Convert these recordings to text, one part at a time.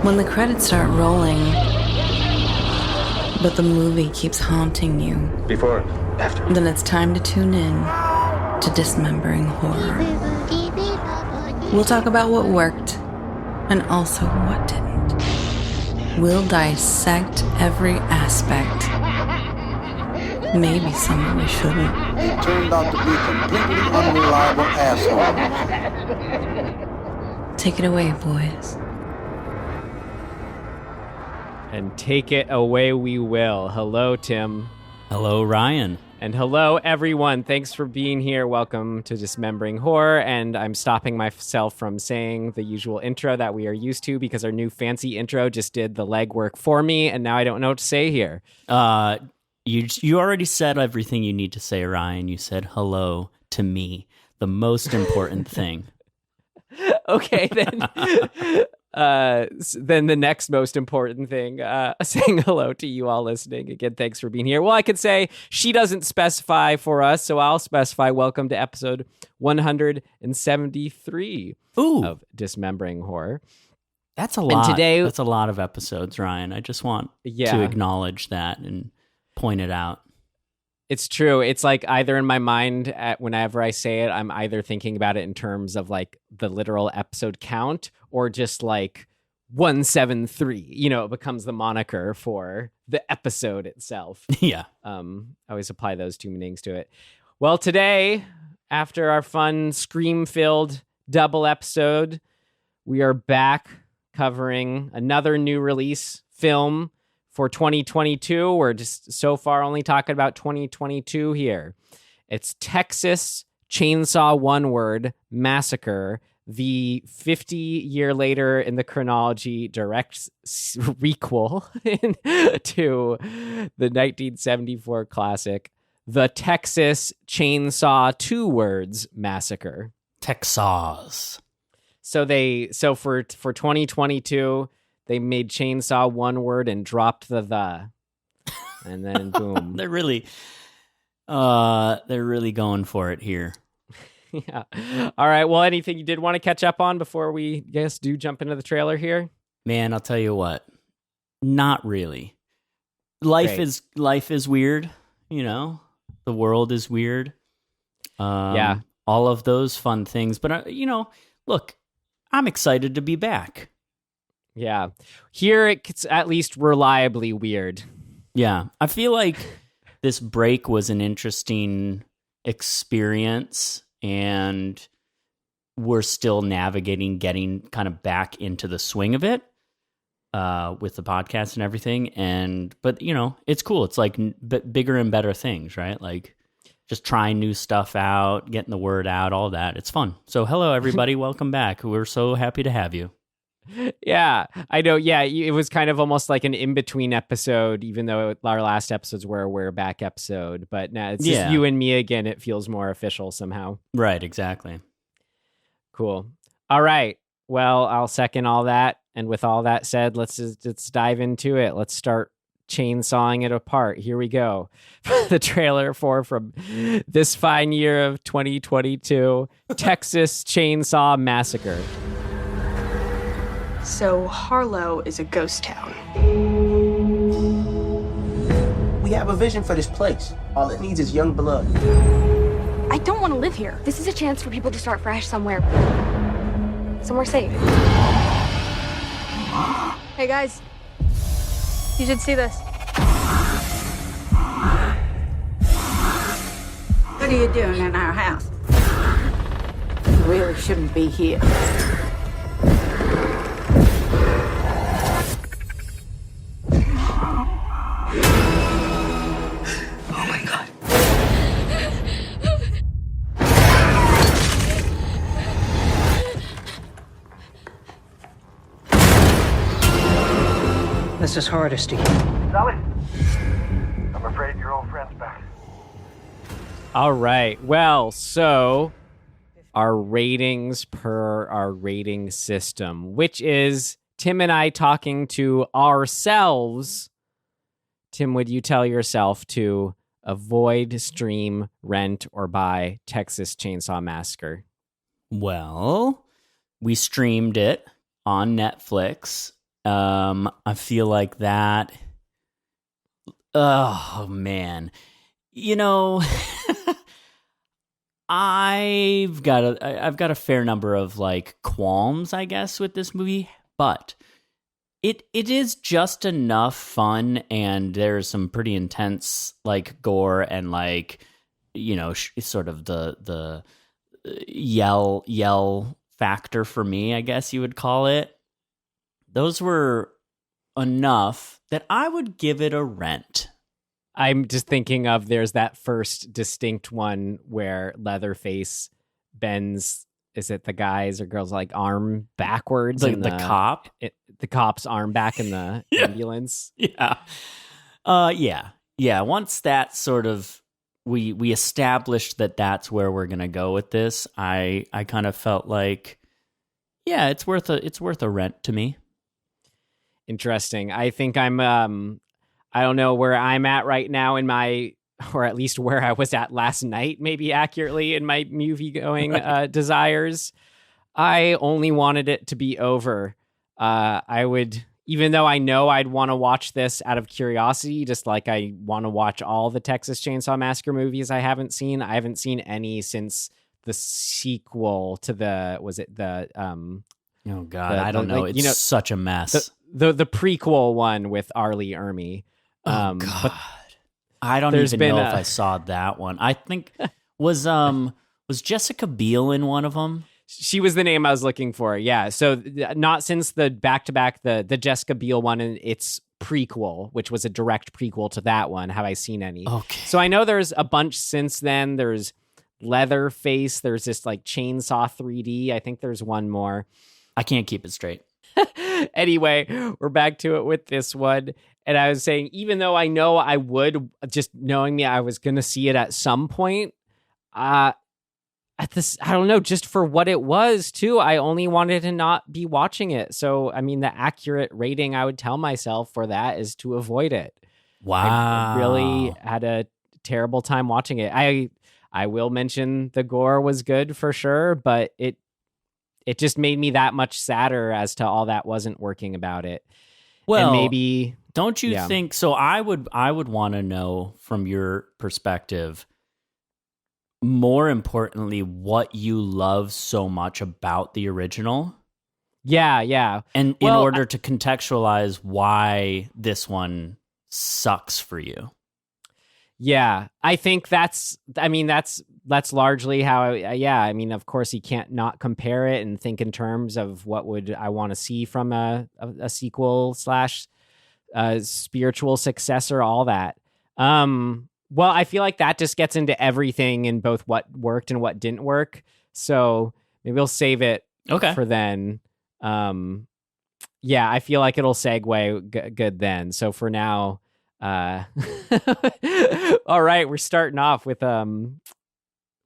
When the credits start rolling, but the movie keeps haunting you. Before, after. Then it's time to tune in to Dismembering Horror. We'll talk about what worked and also what didn't. We'll dissect every aspect. Maybe some of we shouldn't. He turned out to be a completely unreliable asshole. Take it away, boys. And take it away we will. Hello, Tim. Hello, Ryan. And hello, everyone. Thanks for being here. Welcome to Dismembering Horror. And I'm stopping myself from saying the usual intro that we are used to because our new fancy intro just did the legwork for me, and now I don't know what to say here. You already said everything you need to say, Ryan. You said hello to me, the most important thing. Okay, then. Then the next most important thing, saying hello to you all listening. Again, thanks for being here. Well, I could say she doesn't specify for us, so I'll specify. Welcome to episode 173 of Dismembering Horror. That's a lot. And today, that's a lot of episodes, Ryan. I just want to acknowledge that and point it out. It's true. It's like either in my mind, whenever I say it, I'm either thinking about it in terms of like the literal episode count or just like 173. You know, it becomes the moniker for the episode itself. Yeah. I always apply those two meanings to it. Well, today, after our fun scream-filled double episode, we are back covering another new release film for 2022. We're just so far only talking about 2022 here. It's Texas Chainsaw Massacre, the 50-year later in the chronology direct requel to the 1974 classic, The Texas Chainsaw Massacre. Texas. So for 2022, they made Chainsaw one word and dropped the. And then boom. They're really going for it here. Yeah. All right. Well, anything you did want to catch up on before we do jump into the trailer here? Man, I'll tell you what. Not really. Life is weird, you know. The world is weird. Yeah. All of those fun things, but look, I'm excited to be back. Yeah. Here it's at least reliably weird. Yeah. I feel like this break was an interesting experience, and we're still navigating getting kind of back into the swing of it with the podcast and everything. But it's cool. It's like bigger and better things, right? Like just trying new stuff out, getting the word out, all that. It's fun. So hello, everybody. Welcome back. We're so happy to have you. Yeah, I know. Yeah, it was kind of almost like an in-between episode, even though our last episodes were a We're Back episode. But now it's just you and me again. It feels more official somehow. Right, exactly. Cool. All right. Well, I'll second all that. And with all that said, let's dive into it. Let's start chainsawing it apart. Here we go. The trailer from this fine year of 2022, Texas Chainsaw Massacre. So Harlow is a ghost town. We have a vision for this place. All it needs is young blood. I don't want to live here. This is a chance for people to start fresh somewhere safe. Hey guys, you should see this. What are you doing in our house? You really shouldn't be here. This is Hardesty. Sally, I'm afraid your old friend's back. All right. Well, so our ratings per our rating system, which is Tim and I talking to ourselves. Tim, would you tell yourself to avoid, stream, rent, or buy Texas Chainsaw Massacre? Well, we streamed it on Netflix I feel like that. Oh man, you know, I've got a fair number of like qualms, I guess, with this movie, but it is just enough fun, and there's some pretty intense like gore and like, you know, sort of the yell factor for me, I guess you would call it. Those were enough that I would give it a rent. I'm just thinking of there's that first distinct one where Leatherface bends, is it the guy's or girl's like arm backwards? The cop? The cop's arm back in the ambulance. Yeah. Once that sort of, we established that that's where we're going to go with this, I kind of felt like, yeah, it's worth a rent to me. Interesting. I think I'm I don't know where I'm at right now in my, or at least where I was at last night, maybe accurately in my movie going desires. I only wanted it to be over. I would, even though I know I'd want to watch this out of curiosity, just like I want to watch all the Texas Chainsaw Massacre movies I haven't seen. I haven't seen any since the sequel to oh God, I don't know. It's such a mess. The prequel one with Arlie Ermey. God. But I don't even know if I saw that one. I think was Jessica Biel in one of them? She was the name I was looking for. Yeah. So not since the back-to-back, the Jessica Biel one and its prequel, which was a direct prequel to that one, have I seen any. Okay. So I know there's a bunch since then. There's Leatherface. There's this like Chainsaw 3D. I think there's one more. I can't keep it straight. Anyway, we're back to it with this one. And I was saying, even though I know I would, just knowing me, I was going to see it at some point. At this, I don't know, just for what it was too. I only wanted to not be watching it. So, I mean, the accurate rating I would tell myself for that is to avoid it. Wow. I really had a terrible time watching it. I will mention the gore was good for sure, but it just made me that much sadder as to all that wasn't working about it. Well, and maybe don't you think so? I would want to know from your perspective, more importantly, what you love so much about the original. Yeah. And in order to contextualize why this one sucks for you. Yeah, I think that's largely how, I mean, of course, you can't not compare it and think in terms of what would I want to see from a sequel / spiritual successor, all that. Well, I feel like that just gets into everything in both what worked and what didn't work. So maybe we'll save it for then. I feel like it'll segue good then. So for now, all right, we're starting off with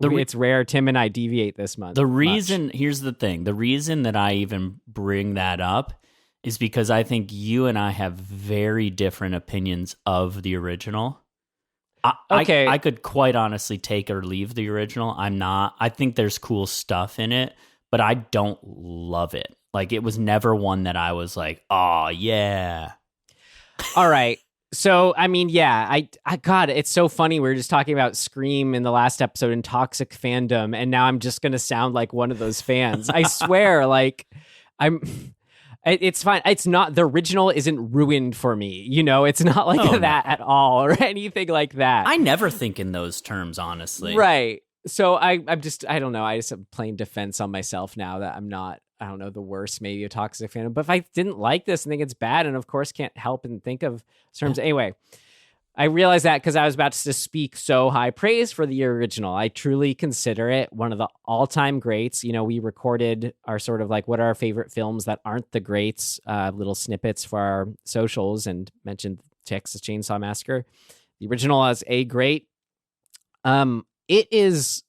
it's rare Tim and I deviate this month. Here's the thing. The reason that I even bring that up is because I think you and I have very different opinions of the original. I could quite honestly take or leave the original. I think there's cool stuff in it, but I don't love it. Like, it was never one that I was like, oh yeah. All right. So, I mean, yeah, I God, it's so funny. We were just talking about Scream in the last episode and toxic fandom, and now I'm just going to sound like one of those fans. I swear, like, it's fine. It's not, the original isn't ruined for me. You know, it's not like that at all or anything like that. I never think in those terms, honestly. Right. So I don't know. I just have plain defense on myself now that I'm not, I don't know, the worst maybe a toxic fan. But if I didn't like this and think it's bad, and of course can't help and think of terms. Anyway, I realized that because I was about to speak so high praise for the original. I truly consider it one of the all-time greats. You know, we recorded our sort of like what are our favorite films that aren't the greats, little snippets for our socials, and mentioned Texas Chainsaw Massacre. The original as a great. It is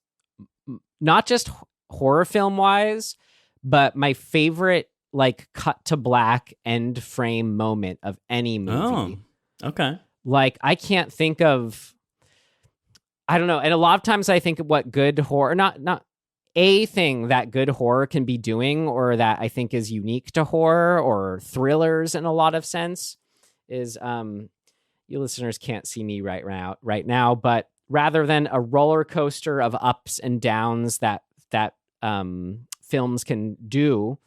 not just horror film wise, but my favorite like cut to black end frame moment of any movie. Oh, okay. Like, I can't think of, I don't know. And a lot of times I think of what good horror, not a thing that good horror can be doing, or that I think is unique to horror or thrillers in a lot of sense, is you listeners can't see me right now, but rather than a roller coaster of ups and downs that films can do,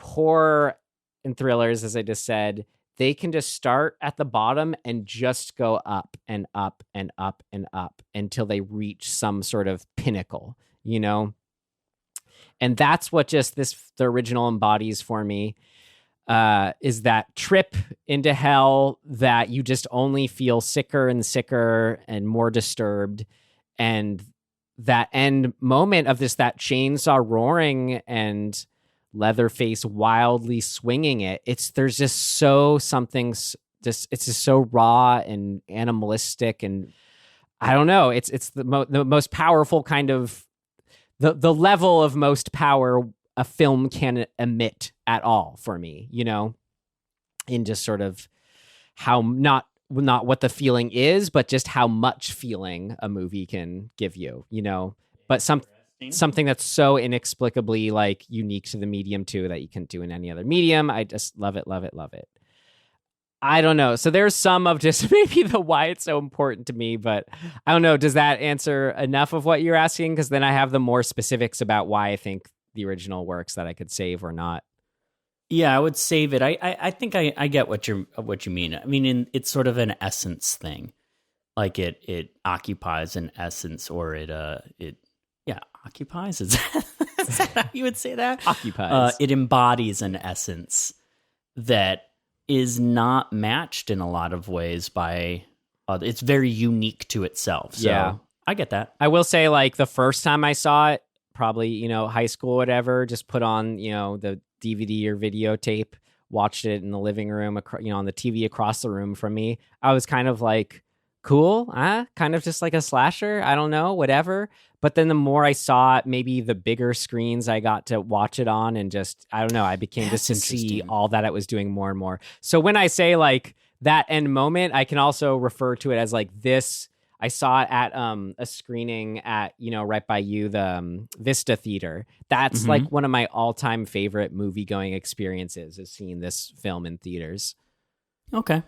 horror and thrillers, as I just said, they can just start at the bottom and just go up and up and up and up until they reach some sort of pinnacle, you know? And that's what just the original embodies for me, is that trip into hell that you just only feel sicker and sicker and more disturbed. And that end moment of that chainsaw roaring and Leatherface wildly swinging it. There's just it's just so raw and animalistic, and I don't know. It's the most powerful kind of the level of most power a film can emit at all for me, you know, in just sort of how not what the feeling is, but just how much feeling a movie can give you, you know, but something that's so inexplicably like unique to the medium too, that you can't do in any other medium. I just love it, love it, love it. I don't know. So there's some of just maybe the why it's so important to me, but I don't know. Does that answer enough of what you're asking? Because then I have the more specifics about why I think the original works that I could save or not. Yeah, I would save it. I think I get what you mean. I mean, it's sort of an essence thing, like it occupies an essence, or it occupies. Is that how you would say that? Occupies. It embodies an essence that is not matched in a lot of ways by other. It's very unique to itself. So yeah, I get that. I will say, like, the first time I saw it, probably, you know, high school or whatever, just put on, you know, the DVD or videotape, watched it in the living room, you know, on the TV across the room from me. I was kind of like, cool, kind of just like a slasher. I don't know, whatever. But then the more I saw it, maybe the bigger screens I got to watch it on, and just, I don't know, I became just to see all that it was doing more and more. So when I say like that end moment, I can also refer to it as like this. I saw it at a screening at, you know, right by you, the Vista Theater. That's like one of my all-time favorite movie-going experiences, is seeing this film in theaters. Okay,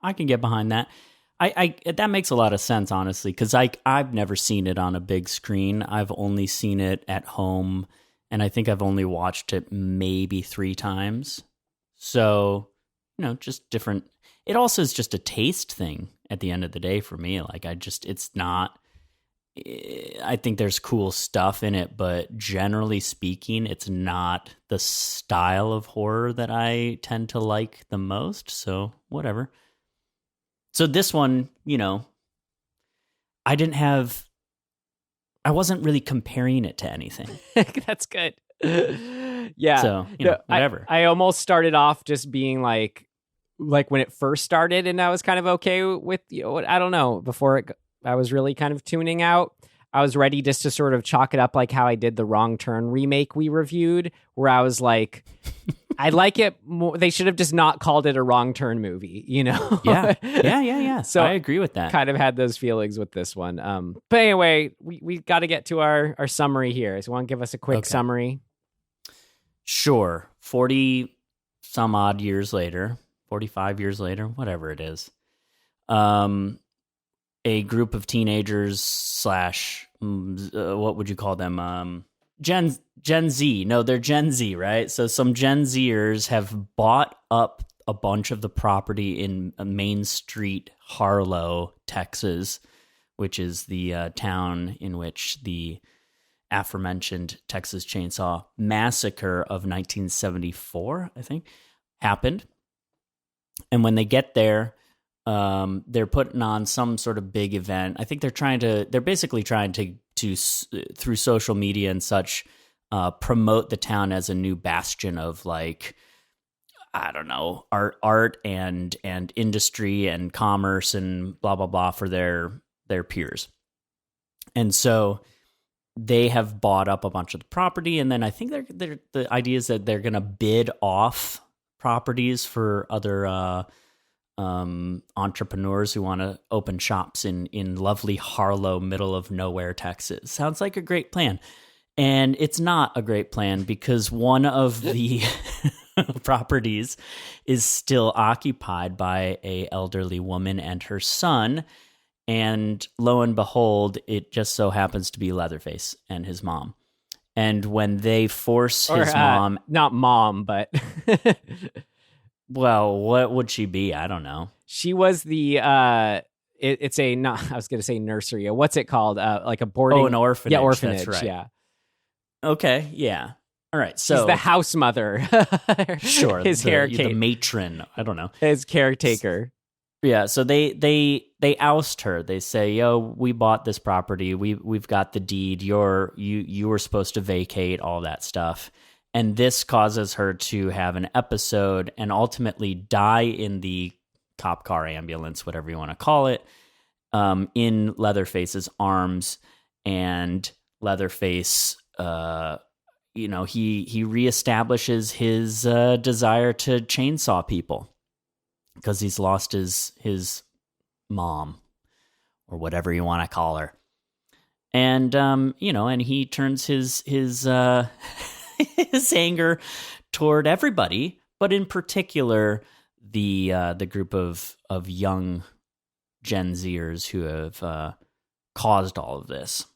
I can get behind that. I that makes a lot of sense, honestly, because I've never seen it on a big screen. I've only seen it at home, and I think I've only watched it maybe 3 times. So, you know, just different. It also is just a taste thing at the end of the day for me. Like, it's not, I think there's cool stuff in it, but generally speaking, it's not the style of horror that I tend to like the most. So whatever. So this one, you know, I wasn't really comparing it to anything. That's good. Yeah. So, you know, whatever. I almost started off just being like when it first started, and I was kind of okay with, you know, I don't know, before I was really kind of tuning out. I was ready just to sort of chalk it up like how I did the Wrong Turn remake we reviewed, where I was like, I like it more. They should have just not called it a Wrong Turn movie, you know? Yeah. So I agree with that. Kind of had those feelings with this one. But anyway, we got to get to our summary here. So you want to give us a quick summary? Sure. 40 some odd years later, 45 years later, whatever it is. A group of teenagers / what would you call them? Gen Z. No, they're Gen Z, right? So some Gen Zers have bought up a bunch of the property in Main Street, Harlow, Texas, which is the town in which the aforementioned Texas Chainsaw Massacre of 1974, I think, happened. And when they get there, they're putting on some sort of big event. I think they're basically trying to through social media and such, promote the town as a new bastion of, like, I don't know, art and industry and commerce and blah, blah, blah for their peers. And so they have bought up a bunch of the property, and then I think the idea is that they're going to bid off properties for other entrepreneurs who want to open shops in lovely Harlow, middle of nowhere, Texas. Sounds like a great plan. And it's not a great plan because one of the properties is still occupied by a elderly woman and her son. And lo and behold, it just so happens to be Leatherface and his mom. And when they force his mom... Not mom, but... Well, what would she be? I don't know. She was the... it's a... Not, I was going to say nursery. What's it called? Like a boarding... Oh, an orphanage. Yeah, orphanage. That's right. Yeah. Okay, yeah. All right, so... She's the house mother. Sure. His the matron. I don't know. His caretaker. Yeah, so they oust her. They say, "Yo, we bought this property. We've got the deed. You were supposed to vacate all that stuff." And this causes her to have an episode and ultimately die in the cop car, ambulance, whatever you want to call it, in Leatherface's arms. And Leatherface, he reestablishes his desire to chainsaw people. Because he's lost his mom, or whatever you want to call her, and and he turns his his anger toward everybody, but in particular the group of young Gen Zers who have caused all of this.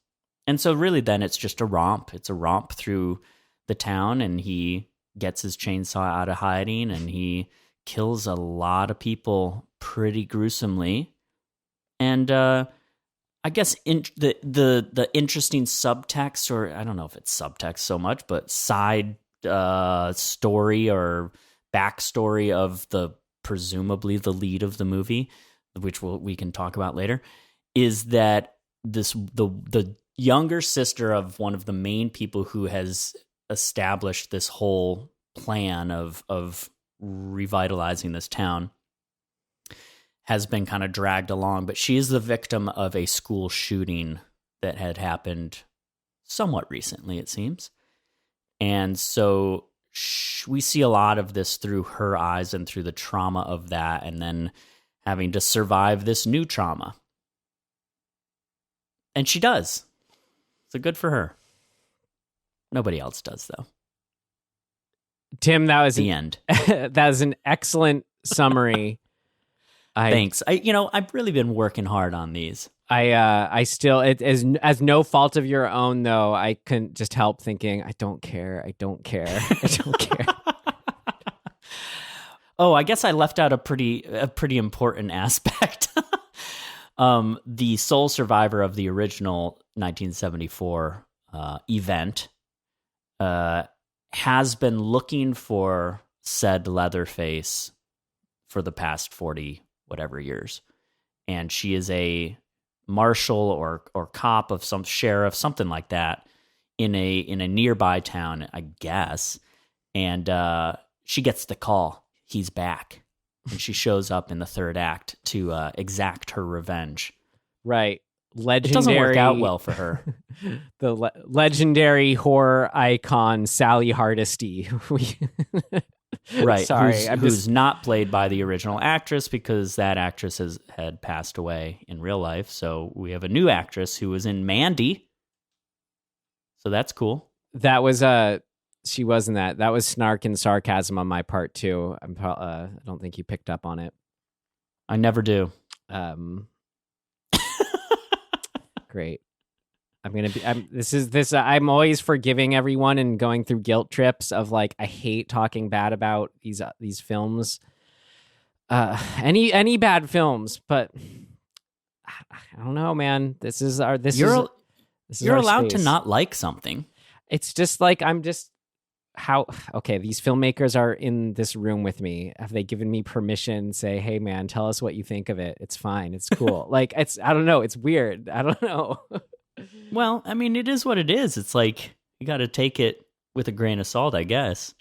And so really, then it's just a romp. It's a romp through the town, and he gets his chainsaw out of hiding, and he kills a lot of people pretty gruesomely. And I guess the interesting subtext, or I don't know if it's subtext so much, but side story or backstory of the presumably the lead of the movie, which we can talk about later, is that the younger sister of one of the main people who has established this whole plan of revitalizing this town has been kind of dragged along, but she is the victim of a school shooting that had happened somewhat recently, it seems. And so we see a lot of this through her eyes and through the trauma of that, and then having to survive this new trauma. And she does. So good for her. Nobody else does, though. Tim, that was the end. That was an excellent summary. Thanks. I've really been working hard on these. I still, as no fault of your own, though, I couldn't just help thinking, I don't care. I don't care. Oh, I guess I left out a pretty important aspect. The sole survivor of the original 1974 event has been looking for said Leatherface for the past 40 whatever years. And she is a marshal or cop of some sheriff, something like that, in a nearby town, I guess. And she gets the call. He's back. And she shows up in the third act to exact her revenge. Right. It doesn't work out well for her. The legendary horror icon Sally Hardesty. Right. Sorry, who's not played by the original actress, because that actress had passed away in real life. So we have a new actress who was in Mandy. So that's cool. That was she wasn't that. That was snark and sarcasm on my part too. I don't think you picked up on it. I never do. Great. I'm always forgiving everyone and going through guilt trips of like, I hate talking bad about these films. Any bad films, but I don't know, man. You're allowed space. To not like something. It's just like, these filmmakers are in this room with me. Have they given me permission? Say, hey man, tell us what you think of it. It's fine. It's cool. Like, I don't know. It's weird. I don't know. Well, I mean, it is what it is. It's like, you got to take it with a grain of salt, I guess.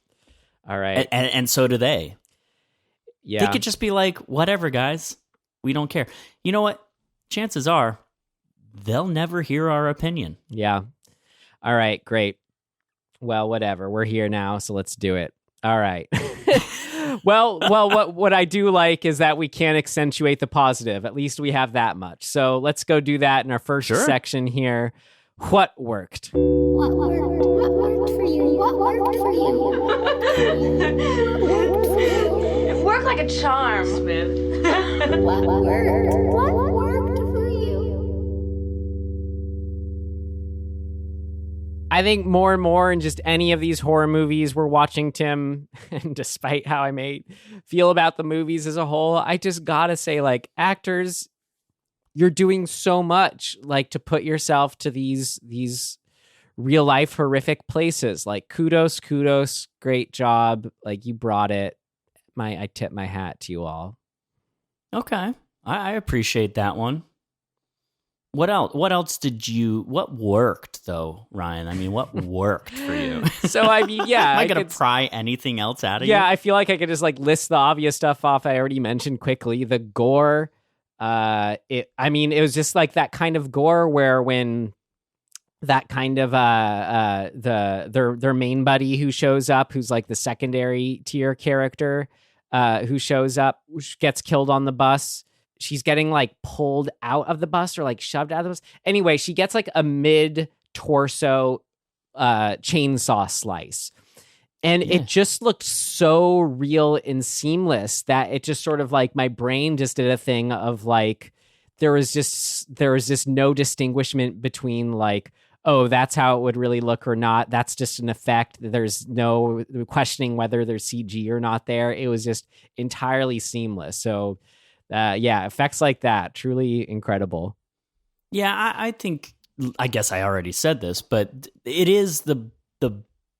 All right. And so do they. Yeah. They could just be like, whatever, guys. We don't care. You know what? Chances are they'll never hear our opinion. Yeah. All right, great. Well, whatever. We're here now, so let's do it. All right. Well, what I do like is that we can't accentuate the positive. At least we have that much. So let's go do that in our first section here. What worked? What worked? What worked for you? What worked for you? What worked for you? It worked like a charm. Smith. What worked? What worked for you? I think more and more in just any of these horror movies we're watching, Tim, and despite how I may feel about the movies as a whole, I just gotta say, like, actors, you're doing so much, like, to put yourself to these real life horrific places. Like, kudos, great job. Like, you brought it. I tip my hat to you all. Okay. I appreciate that one. What else? What worked though, Ryan? I mean, what worked for you? So, I mean, yeah. Am I going to pry anything else out of you? Yeah, I feel like I could just like list the obvious stuff off I already mentioned quickly. The gore, it was just like that kind of gore where when that kind of their main buddy who shows up, who's like the secondary tier character, who shows up, gets killed on the bus. She's getting like pulled out of the bus or like shoved out of the bus. Anyway, she gets like a mid-torso chainsaw slice. And it just looked so real and seamless that it just sort of like my brain just did a thing of like there was just no distinguishment between like, oh, that's how it would really look or not. That's just an effect. There's no questioning whether there's CG or not there. It was just entirely seamless. So effects like that, truly incredible. Yeah, I guess I already said this, but it is the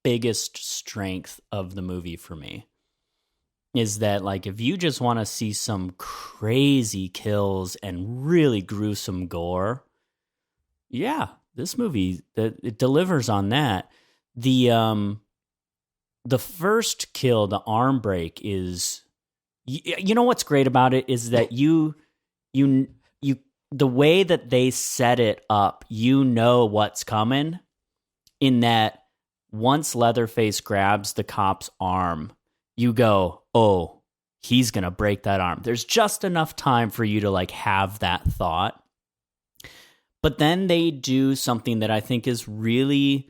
biggest strength of the movie for me. Is that like if you just want to see some crazy kills and really gruesome gore, yeah, this movie it delivers on that. The first kill, the arm break, is. You know what's great about it is that you the way that they set it up, you know what's coming, in that once Leatherface grabs the cop's arm, you go, oh, he's going to break that arm. There's just enough time for you to like have that thought. But then they do something that I think is really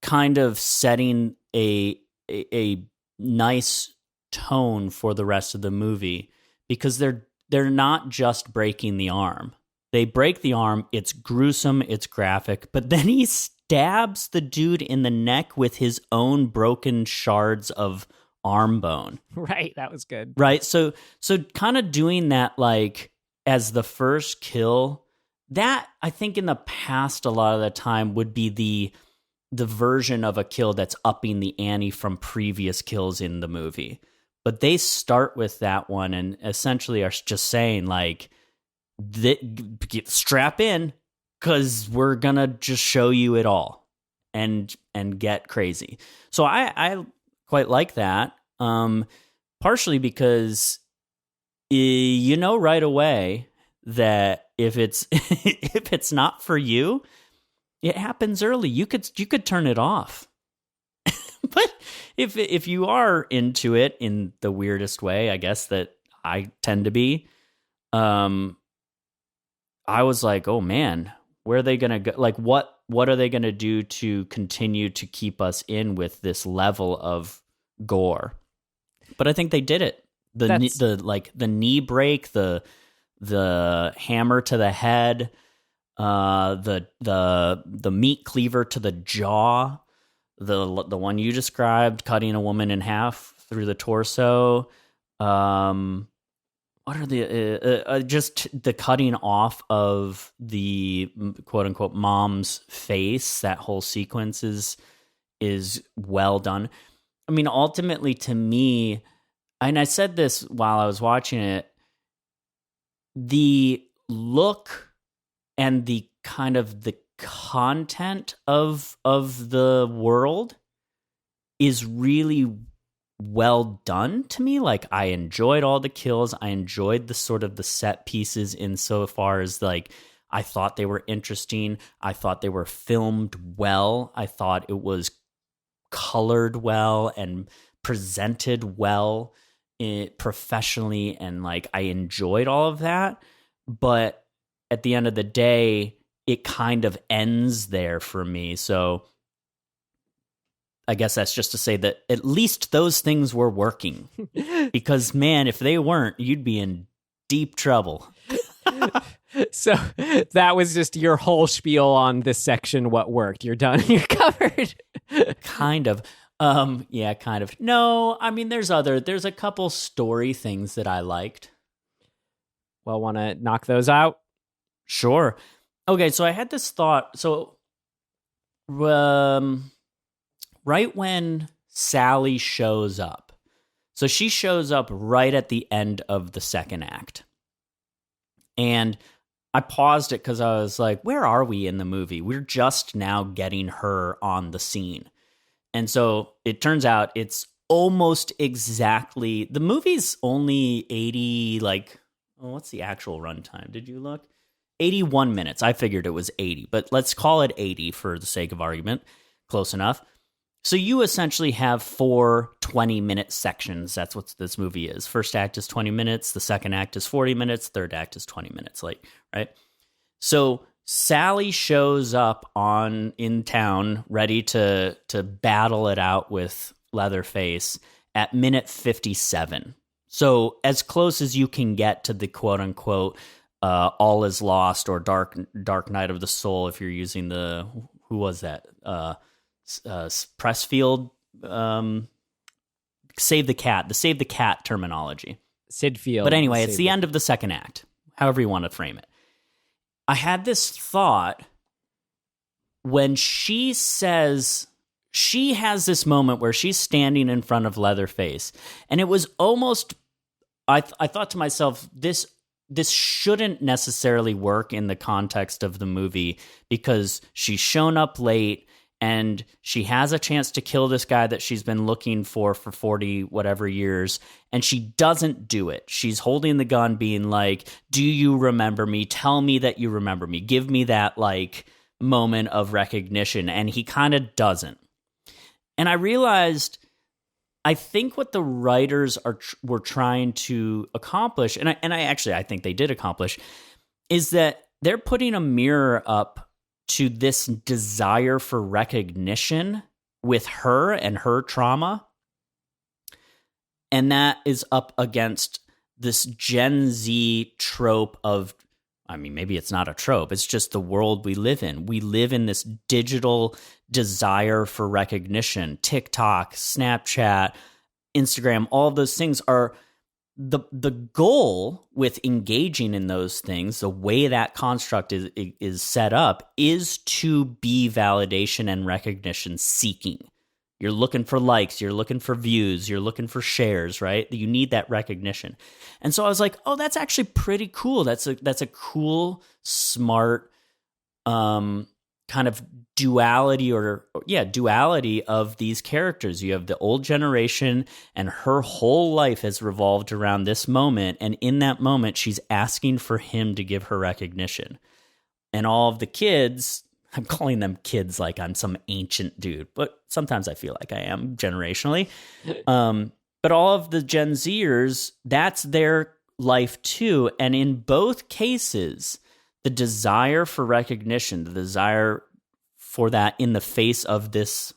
kind of setting a nice tone for the rest of the movie, because they're not just breaking the arm. They break the arm, it's gruesome, it's graphic, but then he stabs the dude in the neck with his own broken shards of arm bone. Right, that was good. Right, so kind of doing that like as the first kill, that I think in the past a lot of the time would be the version of a kill that's upping the ante from previous kills in the movie. But they start with that one and essentially are just saying, like, strap in, because we're going to just show you it all and get crazy. So I quite like that, partially because you know right away that if it's not for you, it happens early. You could turn it off. But if you are into it in the weirdest way, I guess that I tend to be, I was like, oh man, where are they going to go? Like, what are they going to do to continue to keep us in with this level of gore? But I think they did it. The knee break, the hammer to the head, the meat cleaver to the jaw. The one you described, cutting a woman in half through the torso. What are the just the cutting off of the quote unquote mom's face? That whole sequence is well done. I mean, ultimately, to me, and I said this while I was watching it, the look and the kind of the content of the world is really well done to me. Like, I enjoyed all the kills. I enjoyed the sort of the set pieces insofar as like I thought they were interesting. I thought they were filmed well. I thought it was colored well and presented well professionally, and like I enjoyed all of that. But at the end of the day, it kind of ends there for me. So I guess that's just to say that at least those things were working. Because, man, if they weren't, you'd be in deep trouble. So that was just your whole spiel on this section, what worked. You're done. You're covered. Kind of. Yeah, kind of. No, I mean, there's a couple story things that I liked. Well, want to knock those out? Sure. Okay, so I had this thought. So, right when Sally shows up, so she shows up right at the end of the second act. And I paused it because I was like, where are we in the movie? We're just now getting her on the scene. And so it turns out it's almost exactly, the movie's only 80, what's the actual runtime? Did you look? 81 minutes. I figured it was 80, but let's call it 80 for the sake of argument. Close enough. So you essentially have 4 20-minute sections. That's what this movie is. First act is 20 minutes. The second act is 40 minutes. Third act is 20 minutes, right? So Sally shows up in town ready to battle it out with Leatherface at minute 57. So as close as you can get to the quote-unquote all is lost or dark night of the soul if you're using the, who was that? Pressfield, Save the Cat terminology. Sid Field. But anyway, it's the end of the second act, however you want to frame it. I had this thought when she says, she has this moment where she's standing in front of Leatherface, and it was almost, I thought to myself, this shouldn't necessarily work in the context of the movie because she's shown up late and she has a chance to kill this guy that she's been looking for 40 whatever years, and she doesn't do it. She's holding the gun being like, do you remember me? Tell me that you remember me. Give me that moment of recognition. And he kind of doesn't. And I realized, I think what the writers were trying to accomplish, and I think they did accomplish, is that they're putting a mirror up to this desire for recognition with her and her trauma. And that is up against this Gen Z trope of, I mean, maybe it's not a trope, it's just the world we live in. We live in this digital desire for recognition. TikTok, Snapchat, Instagram, all of those things are the goal with engaging in those things. The way that construct is set up is to be validation and recognition seeking. You're looking for likes, you're looking for views, you're looking for shares, right? You need that recognition. And so I was like, oh, that's actually pretty cool. That's a cool, smart kind of duality duality of these characters. You have the old generation, and her whole life has revolved around this moment. And in that moment, she's asking for him to give her recognition. And all of the kids, I'm calling them kids like I'm some ancient dude, but sometimes I feel like I am generationally. But all of the Gen Zers, that's their life too. And in both cases, the desire for recognition, the desire for that in the face of this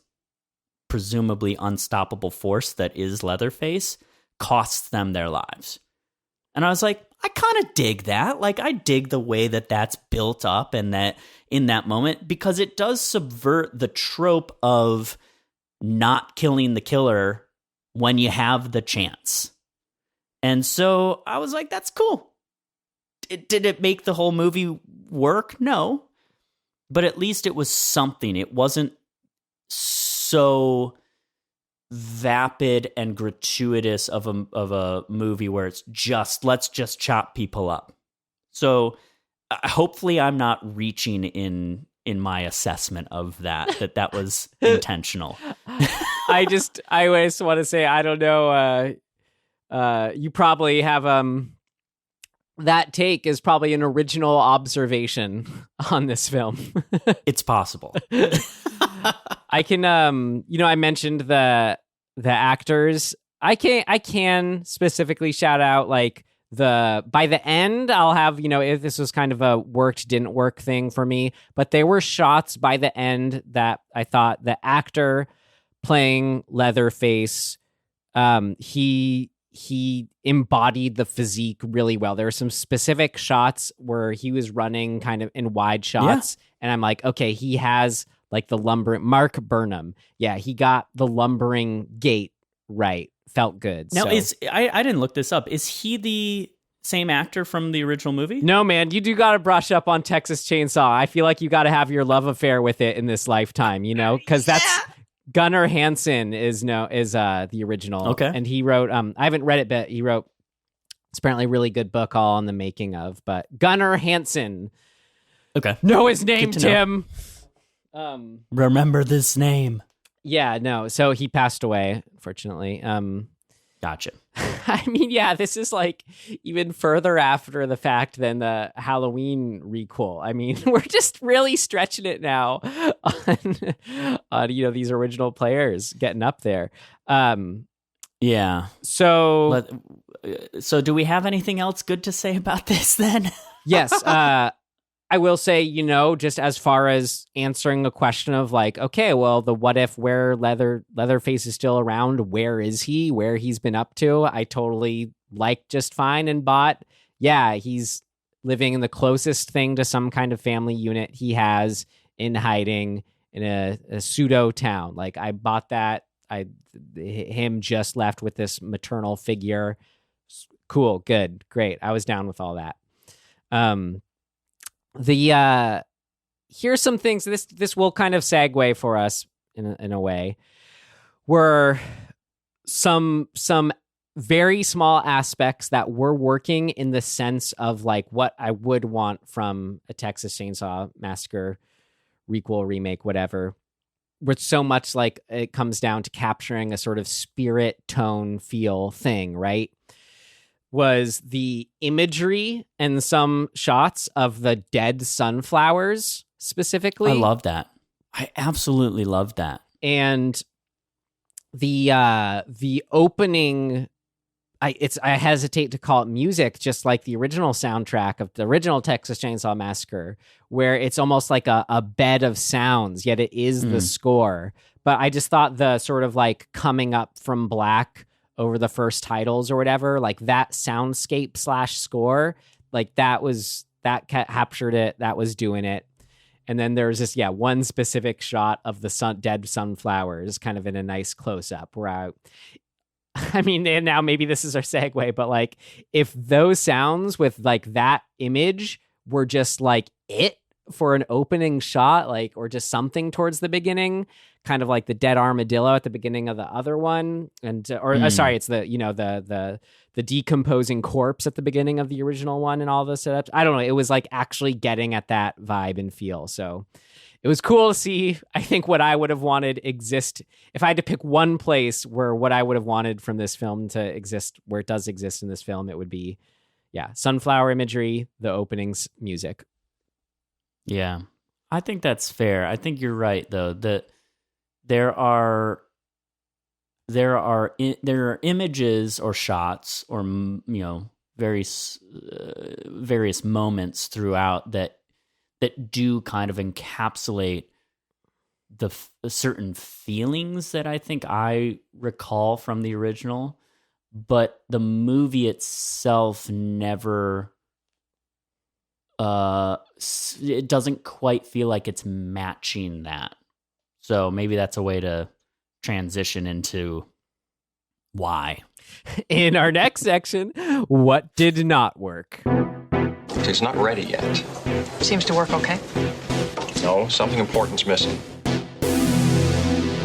presumably unstoppable force that is Leatherface, costs them their lives. And I was like, I kind of dig that. Like, I dig the way that that's built up and that in that moment, because it does subvert the trope of not killing the killer when you have the chance. And so I was like, that's cool. Did it make the whole movie work? No. But at least it was something. It wasn't so vapid and gratuitous of a movie where it's just, let's just chop people up. So hopefully I'm not reaching in my assessment of that was intentional. I always want to say, I don't know, you probably have that take is probably an original observation on this film. It's possible. I can, I mentioned the actors. I can specifically shout out like by the end, I'll have, if this was kind of a worked, didn't work thing for me, but there were shots by the end that I thought the actor playing Leatherface, he embodied the physique really well. There were some specific shots where he was running kind of in wide shots, and I'm like, okay, he has like the lumbering, Mark Burnham. Yeah, he got the lumbering gait right. Felt good. Now, so. I didn't look this up. Is he the same actor from the original movie? No, man, you do got to brush up on Texas Chainsaw. I feel like you got to have your love affair with it in this lifetime, because that's Gunnar Hansen is the original. Okay. And he wrote, I haven't read it, but he wrote, it's apparently a really good book all on the making of, but Gunnar Hansen. Okay. Know his name, Tim. Remember this name. Yeah, no. So he passed away, unfortunately. Gotcha. I mean, yeah, this is like even further after the fact than the Halloween requel. I mean, we're just really stretching it now on these original players getting up there. Yeah. So do we have anything else good to say about this then? Yes. I will say, just as far as answering the question of like, okay, well, the what if where Leatherface is still around, where is he, where he's been up to, I totally liked just fine and bought, yeah, he's living in the closest thing to some kind of family unit he has in hiding in a pseudo town. Like I bought that. Him just left with this maternal figure. Cool, good, great. I was down with all that. Here's some things. This will kind of segue for us in a way, were some very small aspects that were working in the sense of like what I would want from a Texas Chainsaw Massacre requel, remake, whatever. Which so much like it comes down to capturing a sort of spirit, tone, feel thing, right? Was the imagery and some shots of the dead sunflowers specifically. I love that. I absolutely love that. And the opening, I hesitate to call it music, just like the original soundtrack of the original Texas Chainsaw Massacre, where it's almost like a bed of sounds, yet it is the score. But I just thought the sort of like coming up from black over the first titles or whatever, like that soundscape / score, like that captured it. That was doing it. And then there's this, one specific shot of the dead sunflowers kind of in a nice close up where I mean, and now maybe this is our segue, but like if those sounds with like that image were just like it for an opening shot, like, or just something towards the beginning, kind of like the dead armadillo at the beginning of the other one. And, sorry, it's the decomposing corpse at the beginning of the original one and all the setups. I don't know. It was like actually getting at that vibe and feel. So it was cool to see. I think what I would have wanted exist, if I had to pick one place where what I would have wanted from this film to exist, where it does exist in this film, it would be, sunflower imagery, the openings, music. Yeah, I think that's fair. I think you're right, though, that there are images or shots or various moments throughout that do kind of encapsulate the certain feelings that I think I recall from the original, but the movie itself never. It doesn't quite feel like it's matching that. So maybe that's a way to transition into why. In our next section, what did not work? It's not ready yet. Seems to work okay. No, something important's missing.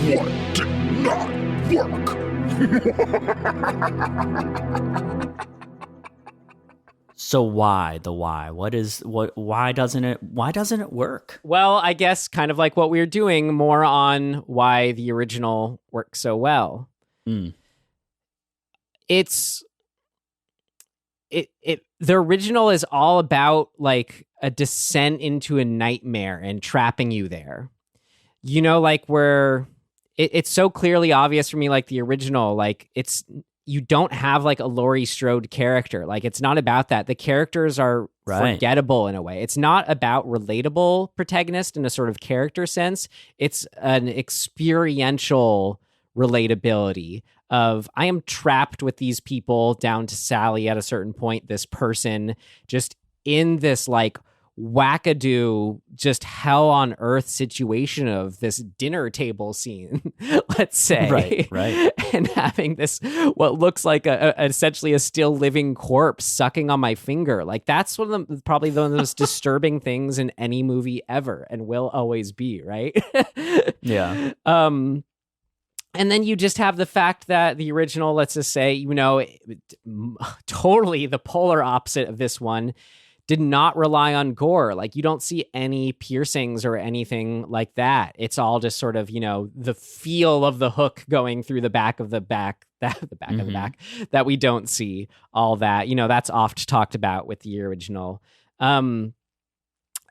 What did not work? So why? Why doesn't it work? Well, I guess kind of like what we were doing, more on why the original worked so well. The original is all about like a descent into a nightmare and trapping you there. Like where it's so clearly obvious for me, like the original, like it's you don't have like a Laurie Strode character. Like, it's not about that. The characters are forgettable in a way. It's not about relatable protagonist in a sort of character sense. It's an experiential relatability of, I am trapped with these people down to Sally at a certain point, this person just in this like wackadoo, just hell on earth situation of this dinner table scene, let's say. Right. And having this, what looks like essentially a still living corpse sucking on my finger. Like, that's probably one of the most disturbing things in any movie ever, and will always be, right? Yeah. And then you just have the fact that the original, let's just say, totally the polar opposite of this one, did not rely on gore. Like, you don't see any piercings or anything like that. It's all just sort of, the feel of the hook going through the back of the back, of the back, that we don't see all that. That's oft talked about with the original. And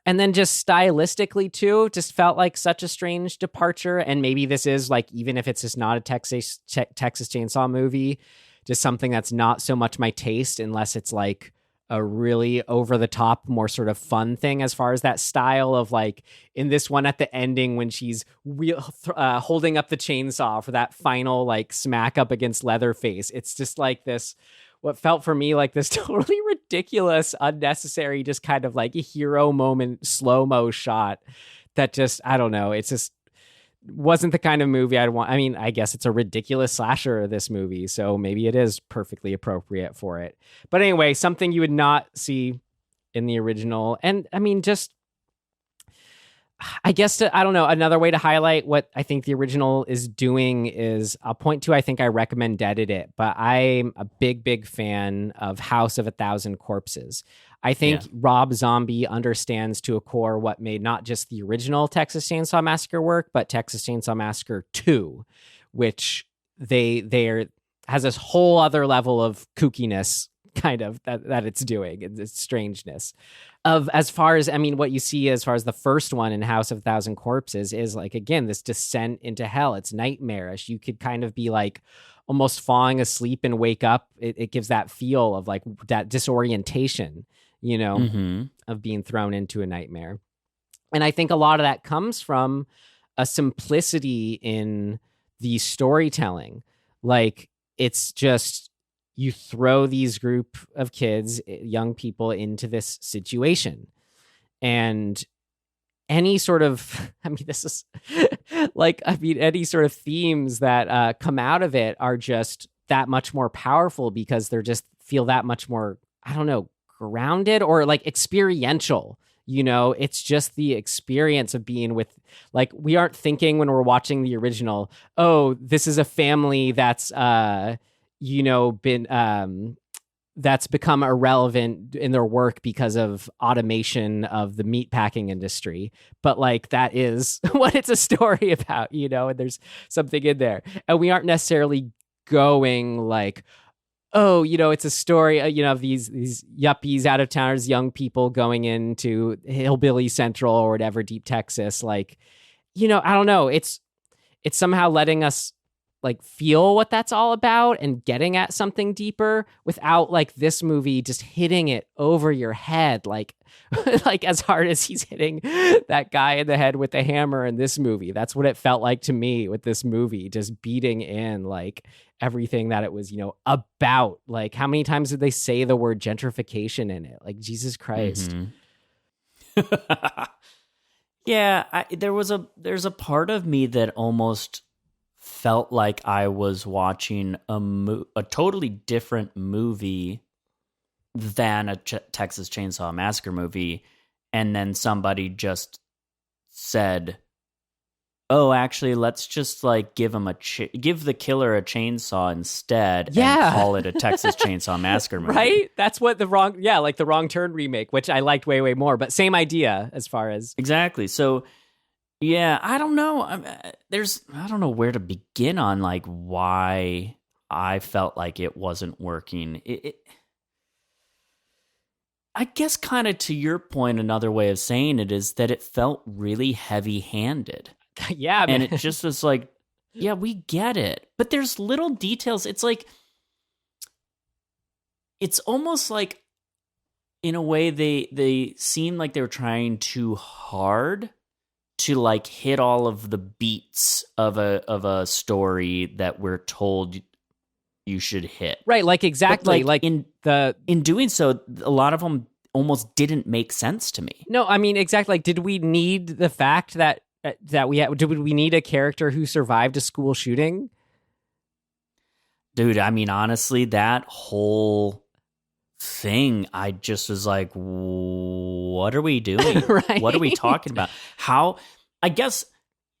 then just stylistically too, just felt like such a strange departure. And maybe this is like, even if it's just not a Texas Chainsaw movie, just something that's not so much my taste, unless it's like a really over the top, more sort of fun thing as far as that style of, like, in this one at the ending when she's holding up the chainsaw for that final like smack up against Leatherface. It's just like this, what felt for me like this totally ridiculous, unnecessary, just kind of like a hero moment, slow-mo shot that just, I don't know. It's just wasn't the kind of movie I'd want. I mean, I guess it's a ridiculous slasher, this movie, so maybe it is perfectly appropriate for it. But anyway, something you would not see in the original. And I mean, just, I guess, I don't know, another way to highlight what I think the original is doing is, I'll point to, I think I RecommenDEADed it, but I'm a big fan of House of a Thousand Corpses. I think Rob Zombie understands to a core what made not just the original Texas Chainsaw Massacre work, but Texas Chainsaw Massacre 2, which has this whole other level of kookiness kind of that it's doing, its strangeness. As far as, I mean, what you see as far as the first one in House of a Thousand Corpses is, like, again, this descent into hell. It's nightmarish. You could kind of be like almost falling asleep and wake up. It gives that feel of like that disorientation, of being thrown into a nightmare. And I think a lot of that comes from a simplicity in the storytelling. Like, it's just, you throw these group of kids, young people, into this situation. And any sort of, any sort of themes that come out of it are just that much more powerful because they're just feel that much more, I don't know, grounded or like experiential. It's just the experience of being with, like, we aren't thinking when we're watching the original, oh, this is a family that's, that's become irrelevant in their work because of automation of the meatpacking industry. But like, that is what it's a story about, and there's something in there. And we aren't necessarily going like, oh, it's a story, of these yuppies, out of towners, young people going into Hillbilly Central or whatever, deep Texas. Like, I don't know. It's somehow letting us like feel what that's all about and getting at something deeper without like this movie just hitting it over your head. Like as hard as he's hitting that guy in the head with the hammer in this movie. That's what it felt like to me with this movie, just beating in like everything that it was, about. Like, how many times did they say the word gentrification in it? Like, Jesus Christ. Mm-hmm. Yeah. There's a part of me that almost felt like I was watching a totally different movie than a Texas Chainsaw Massacre movie, and then somebody just said, "Oh, actually, let's just like give the killer a chainsaw instead, and call it a Texas Chainsaw Massacre movie." Right? That's what the Wrong Turn remake, which I liked way more, but same idea as far as exactly. So. Yeah, I don't know. I don't know where to begin on like why I felt like it wasn't working. I guess kind of to your point, another way of saying it is that it felt really heavy-handed. Yeah, man. And it just was like, yeah, we get it. But there's little details. It's like it's almost like, in a way, they seem like they were trying too hard to like hit all of the beats of a story that we're told you should hit. Right, like exactly. But, like in doing so, a lot of them almost didn't make sense to me. No, I mean exactly. Like, did we need the fact that did we need a character who survived a school shooting? Dude, I mean, honestly, that whole thing, I just was like, what are we doing? Right? What are we talking about? How, I guess,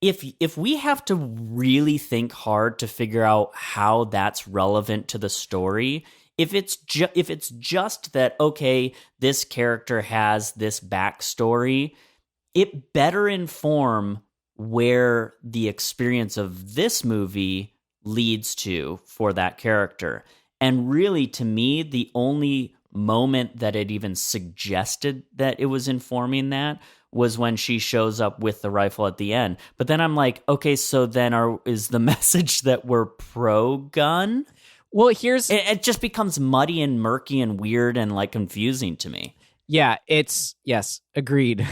if we have to really think hard to figure out how that's relevant to the story, if it's just that, okay, this character has this backstory, it better inform where the experience of this movie leads to for that character. And really, to me, the only moment that it even suggested that it was informing that was when she shows up with the rifle at the end. But then I'm like, okay, so then is the message that we're pro-gun? Well, it just becomes muddy and murky and weird and like confusing to me. Yeah, yes, agreed.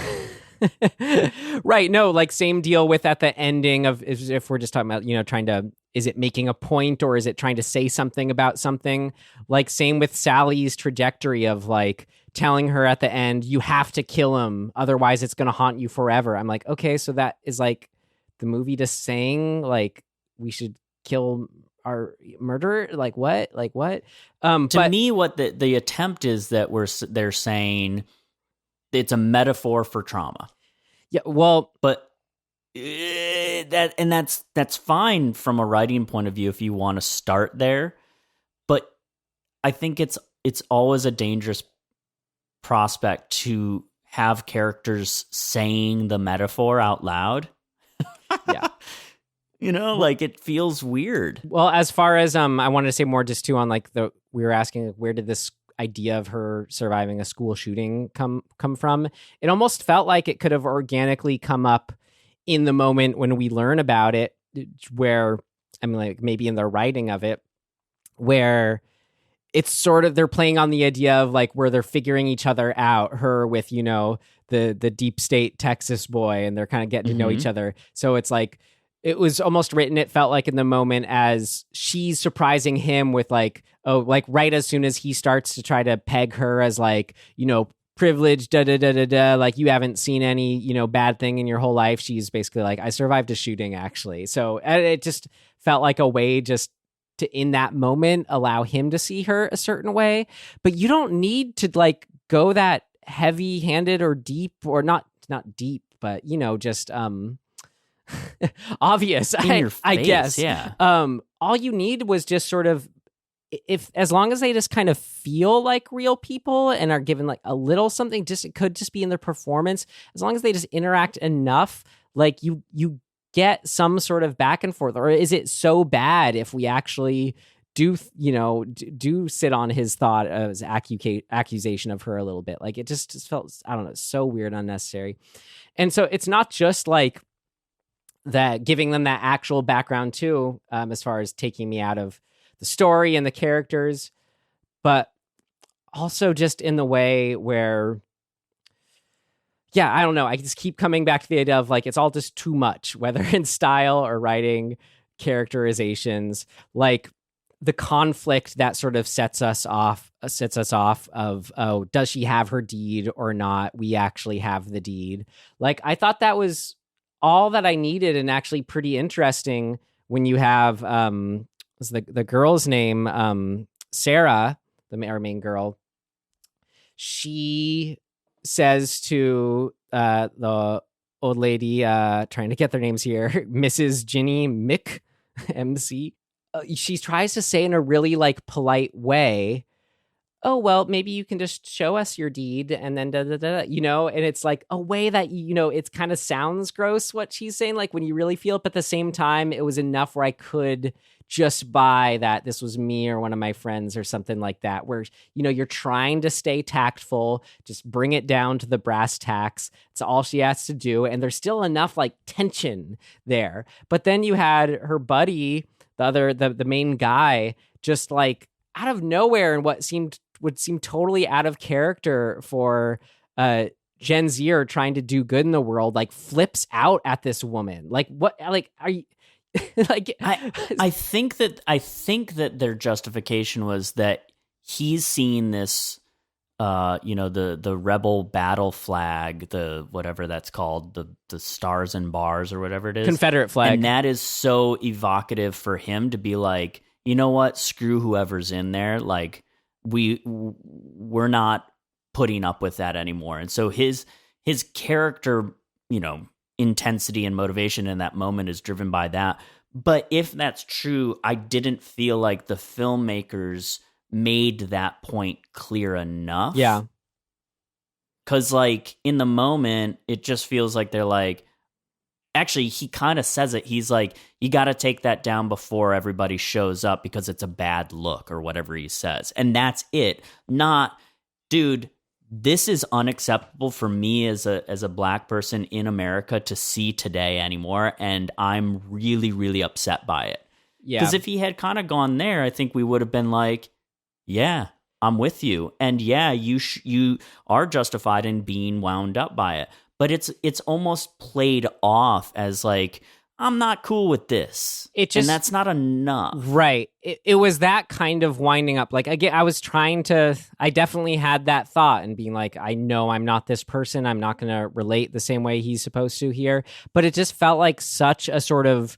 Right, no, like same deal with at the ending of, if we're just talking about, trying to, is it making a point or is it trying to say something about something? Like same with Sally's trajectory of like telling her at the end, you have to kill him, otherwise it's going to haunt you forever. I'm like, okay, so that is like the movie just saying like we should kill our murderer? Like what? To me, what the attempt is that they're saying it's a metaphor for trauma. Yeah, well, but that's fine from a writing point of view if you want to start there. But I think it's always a dangerous prospect to have characters saying the metaphor out loud. Yeah. Like it feels weird. Well, as far as I wanted to say more just too on like we were asking where did this idea of her surviving a school shooting come from? It almost felt like it could have organically come up in the moment when we learn about it, where I mean, like maybe in the writing of it, where it's sort of they're playing on the idea of like where they're figuring each other out, her with the deep state Texas boy, and they're kind of getting to know each other. So it's like it was almost written, it felt like in the moment, as she's surprising him with like, oh, like right as soon as he starts to try to peg her as like, privileged, like you haven't seen any, bad thing in your whole life. She's basically like, I survived a shooting actually. So it just felt like a way just to, in that moment, allow him to see her a certain way. But you don't need to like go that heavy handed or deep, or not deep, but just, obvious, I guess. Yeah. All you need was just sort of, as long as they just kind of feel like real people and are given like a little something, just it could just be in their performance. As long as they just interact enough, like you get some sort of back and forth. Or is it so bad if we actually do sit on his thought of his accusation of her a little bit? Like it just felt, I don't know, so weird, unnecessary. And so it's not just like that giving them that actual background too, as far as taking me out of the story and the characters, but also just in the way where, yeah, I don't know. I just keep coming back to the idea of like, it's all just too much, whether in style or writing, characterizations, like the conflict that sort of sets us off of, oh, does she have her deed or not? We actually have the deed. Like, I thought that was all that I needed, and actually pretty interesting when you have, was the girl's name, Sarah, our main girl. She says to the old lady, trying to get their names here, Mrs. Ginny Mick, MC. She tries to say in a really like polite way, oh, well, maybe you can just show us your deed and then and it's like a way that, it kind of sounds gross what she's saying, like when you really feel it, but at the same time, it was enough where I could just buy that this was me or one of my friends or something like that, where, you're trying to stay tactful, just bring it down to the brass tacks. It's all she has to do. And there's still enough like tension there. But then you had her buddy, the main guy, just like out of nowhere, and what seemed would seem totally out of character for Gen Zer trying to do good in the world, like flips out at this woman. Like what? Like are you? Like I think that their justification was that he's seen this, the rebel battle flag, the whatever that's called, the stars and bars or whatever it is, Confederate flag, and that is so evocative for him to be like, you know what, screw whoever's in there, like we're not putting up with that anymore. And so his character, intensity and motivation in that moment is driven by that. But if that's true, I didn't feel like the filmmakers made that point clear enough. Yeah. Because, like, in the moment, it just feels like they're like, actually, he kind of says it. He's like, you got to take that down before everybody shows up because it's a bad look or whatever he says. And that's it. Not, dude, this is unacceptable for me as a black person in America to see today anymore, and I'm really, really upset by it. Yeah. Because if he had kind of gone there, I think we would have been like, yeah, I'm with you, and yeah, you are justified in being wound up by it. But it's almost played off as like, I'm not cool with this. And that's not enough. Right. It was that kind of winding up. Like, again, I definitely had that thought and being like, I know I'm not this person. I'm not going to relate the same way he's supposed to here. But it just felt like such a sort of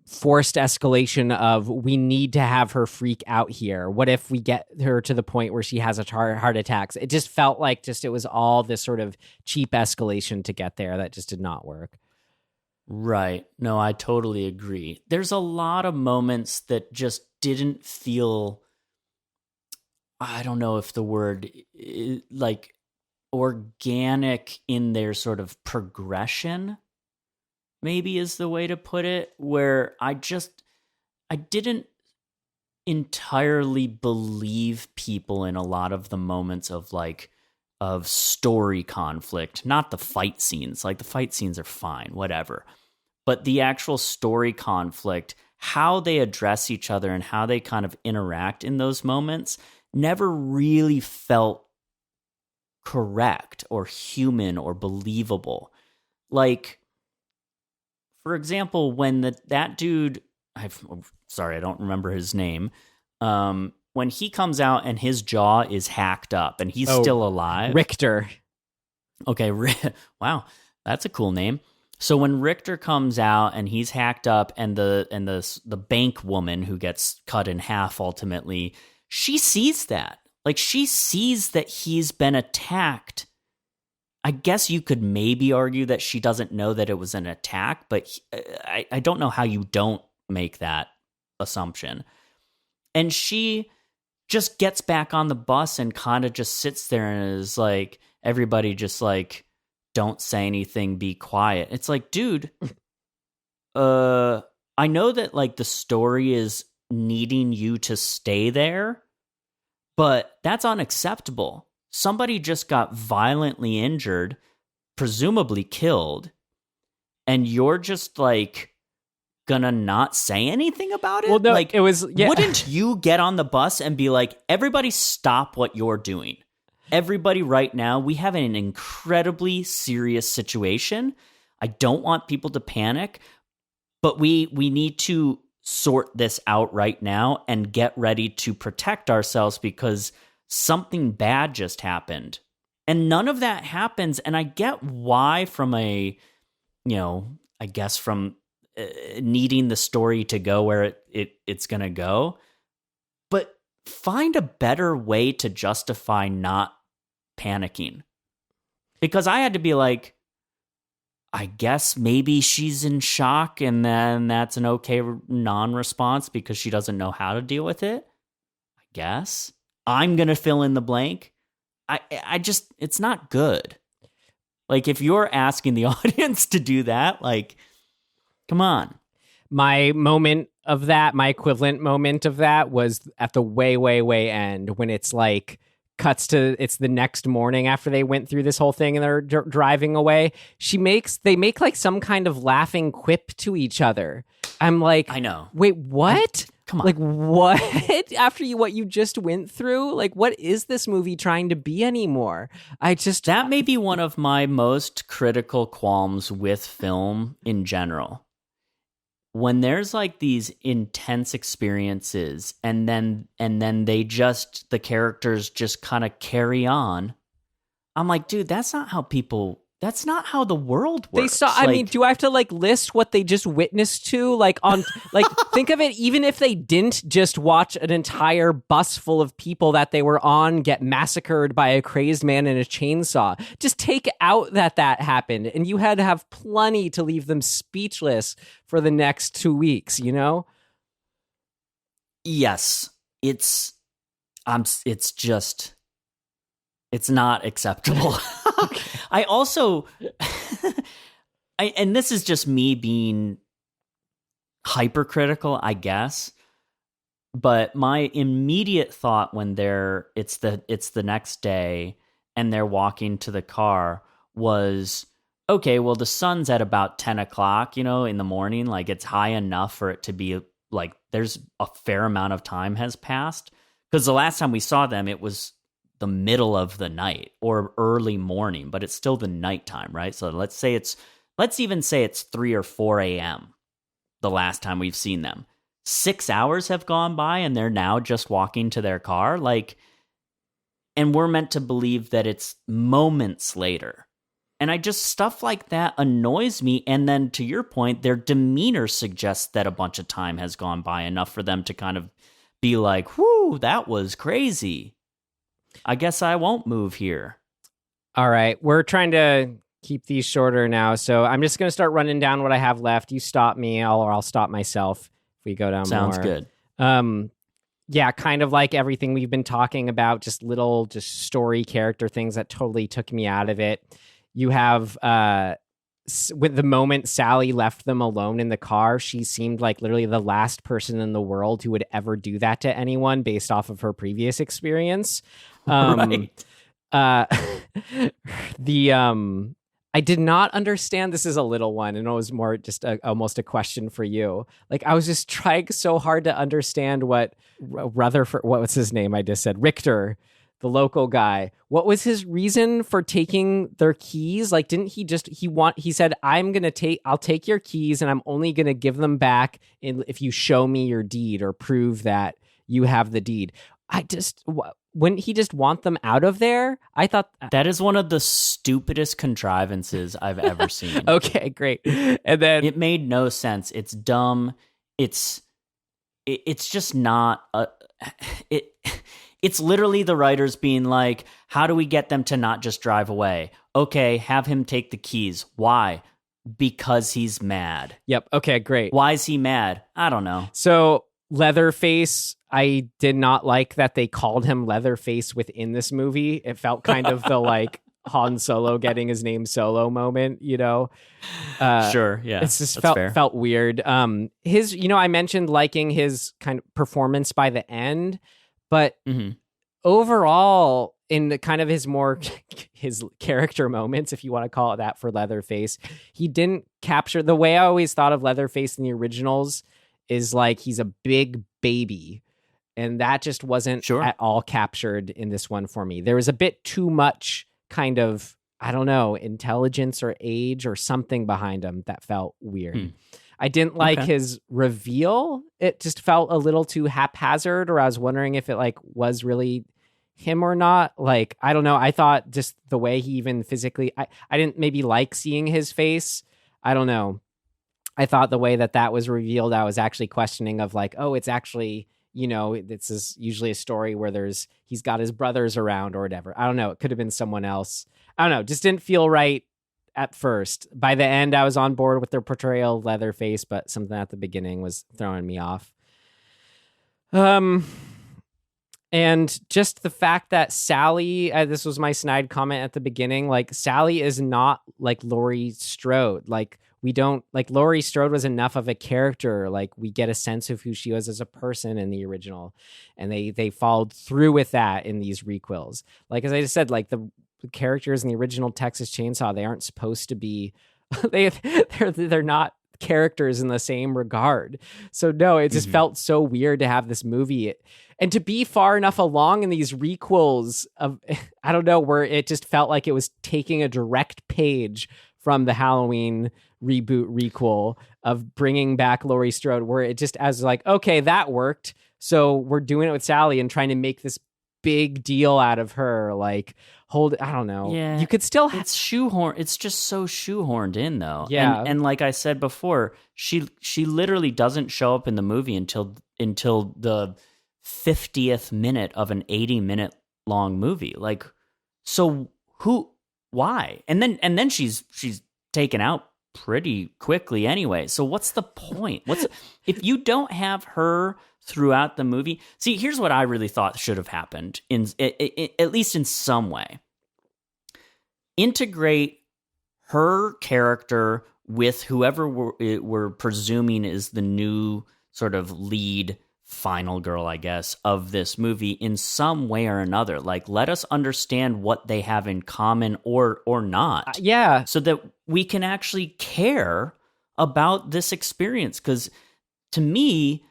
forced escalation of, we need to have her freak out here. What if we get her to the point where she has a heart attacks? It just felt like it was all this sort of cheap escalation to get there that just did not work. Right. No, I totally agree. There's a lot of moments that just didn't feel, I don't know if the word, like, organic in their sort of progression, maybe is the way to put it, where I didn't entirely believe people in a lot of the moments of story conflict, not the fight scenes. Like, the fight scenes are fine, whatever. But the actual story conflict, how they address each other and how they kind of interact in those moments, never really felt correct or human or believable. Like, for example, when that dude, I don't remember his name, when he comes out and his jaw is hacked up and he's still alive. Richter. Okay, wow, that's a cool name. So when Richter comes out and he's hacked up, and the bank woman who gets cut in half ultimately, she sees that. Like, she sees that he's been attacked. I guess you could maybe argue that she doesn't know that it was an attack, but I don't know how you don't make that assumption. And she just gets back on the bus and kind of just sits there and is like, everybody just like, don't say anything, be quiet. It's like, dude, I know that like the story is needing you to stay there, but that's unacceptable. Somebody just got violently injured, presumably killed, and you're just like gonna not say anything about it? Well, no, like, it was, yeah. Wouldn't you get on the bus and be like, everybody stop what you're doing? Everybody right now, we have an incredibly serious situation. I don't want people to panic, but we need to sort this out right now and get ready to protect ourselves because something bad just happened. And none of that happens. And I get why from a, I guess from needing the story to go where it's going to go. But find a better way to justify not panicking. Because I had to be like, I guess maybe she's in shock and then that's an okay non-response because she doesn't know how to deal with it. I guess. I'm going to fill in the blank. I just, it's not good. Like, if you're asking the audience to do that, like, come on. My moment of that, my equivalent moment of that was at the way, way, way end when it's like cuts to, it's the next morning after they went through this whole thing and they're driving away. They make like some kind of laughing quip to each other. I'm like, I know. Wait, what? Come on. Like, what? After what you just went through? Like, what is this movie trying to be anymore? That may be one of my most critical qualms with film in general. When there's like these intense experiences and then the characters just kind of carry on. I'm like, dude, that's not how the world works. I mean, do I have to like list what they just witnessed to? Like think of it, even if they didn't just watch an entire bus full of people that they were on get massacred by a crazed man in a chainsaw. Just take out that happened, and you had to have plenty to leave them speechless for the next 2 weeks, you know? Yes. It's not acceptable. I also, and this is just me being hypercritical, I guess. But my immediate thought when it's the next day and they're walking to the car was, okay, well, the sun's at about 10 o'clock, in the morning. Like, it's high enough for it to be like there's a fair amount of time has passed. Because the last time we saw them, it was the middle of the night or early morning, but it's still the nighttime, right? So let's even say it's 3 or 4 a.m. the last time we've seen them. 6 hours have gone by and they're now just walking to their car. Like, and we're meant to believe that it's moments later. And stuff like that annoys me. And then to your point, their demeanor suggests that a bunch of time has gone by, enough for them to kind of be like, whoo, that was crazy. I guess I won't move here. All right. We're trying to keep these shorter now. So I'm just going to start running down what I have left. You stop me or I'll stop myself if we go down Sounds more. good. Yeah, kind of like everything we've been talking about, just little story character things that totally took me out of it. You have with the moment Sally left them alone in the car, she seemed like literally the last person in the world who would ever do that to anyone based off of her previous experience. Right. I did not understand. This is a little one, and it was more just almost a question for you. Like, I was just trying so hard to understand what Rutherford, what was his name? I just said Richter, the local guy. What was his reason for taking their keys? Like, didn't he he said, I'll take your keys and I'm only going to give them back if you show me your deed or prove that you have the deed. Wouldn't he just want them out of there? I thought that is one of the stupidest contrivances I've ever seen. Okay, great. And then it made no sense. It's dumb. It's just not it's literally the writers being like, how do we get them to not just drive away? Okay, have him take the keys. Why? Because he's mad. Yep. Okay, great. Why is he mad? I don't know. So Leatherface, I did not like that they called him Leatherface within this movie. It felt kind of the like Han Solo getting his name Solo moment, Sure, yeah. It's just felt weird. I mentioned liking his kind of performance by the end, but overall, in the kind of his character moments, if you want to call it that, for Leatherface, he didn't capture the way I always thought of Leatherface in the originals is like he's a big baby. And that just wasn't at all captured in this one for me. There was a bit too much kind of, I don't know, intelligence or age or something behind him that felt weird. I didn't like his reveal. It just felt a little too haphazard, or I was wondering if it like was really him or not. Like, I don't know. I thought just the way he even physically, I didn't maybe like seeing his face. I don't know. I thought the way that was revealed, I was actually questioning of like, oh, it's actually, this is usually a story where he's got his brothers around or whatever. I don't know. It could have been someone else. I don't know. Just didn't feel right at first. By the end, I was on board with their portrayal of Leatherface, but something at the beginning was throwing me off. And just the fact that Sally, this was my snide comment at the beginning, like Sally is not like Laurie Strode. Like Laurie Strode was enough of a character. Like we get a sense of who she was as a person in the original, and they followed through with that in these requels. Like, as I just said, like the characters in the original Texas Chainsaw, they aren't supposed to be, they're not characters in the same regard. So no, it just felt so weird to have this movie and to be far enough along in these requels of, I don't know, where it just felt like it was taking a direct page from the Halloween reboot requel of bringing back Laurie Strode, where it just as like, okay, that worked. So we're doing it with Sally and trying to make this big deal out of her. Like, I don't know. Yeah. You could still it's shoehorned. It's just so shoehorned in though. Yeah. And like I said before, she literally doesn't show up in the movie until the 50th minute of an 80-minute long movie. Like, so why? And then she's taken out pretty quickly anyway. So what's the point? If you don't have her throughout the movie? See, here's what I really thought should have happened at least in some way. Integrate her character with whoever we're presuming is the new sort of lead final girl, I guess, of this movie in some way or another. Like, let us understand what they have in common or not. Yeah. So that we can actually care about this experience. Because to me,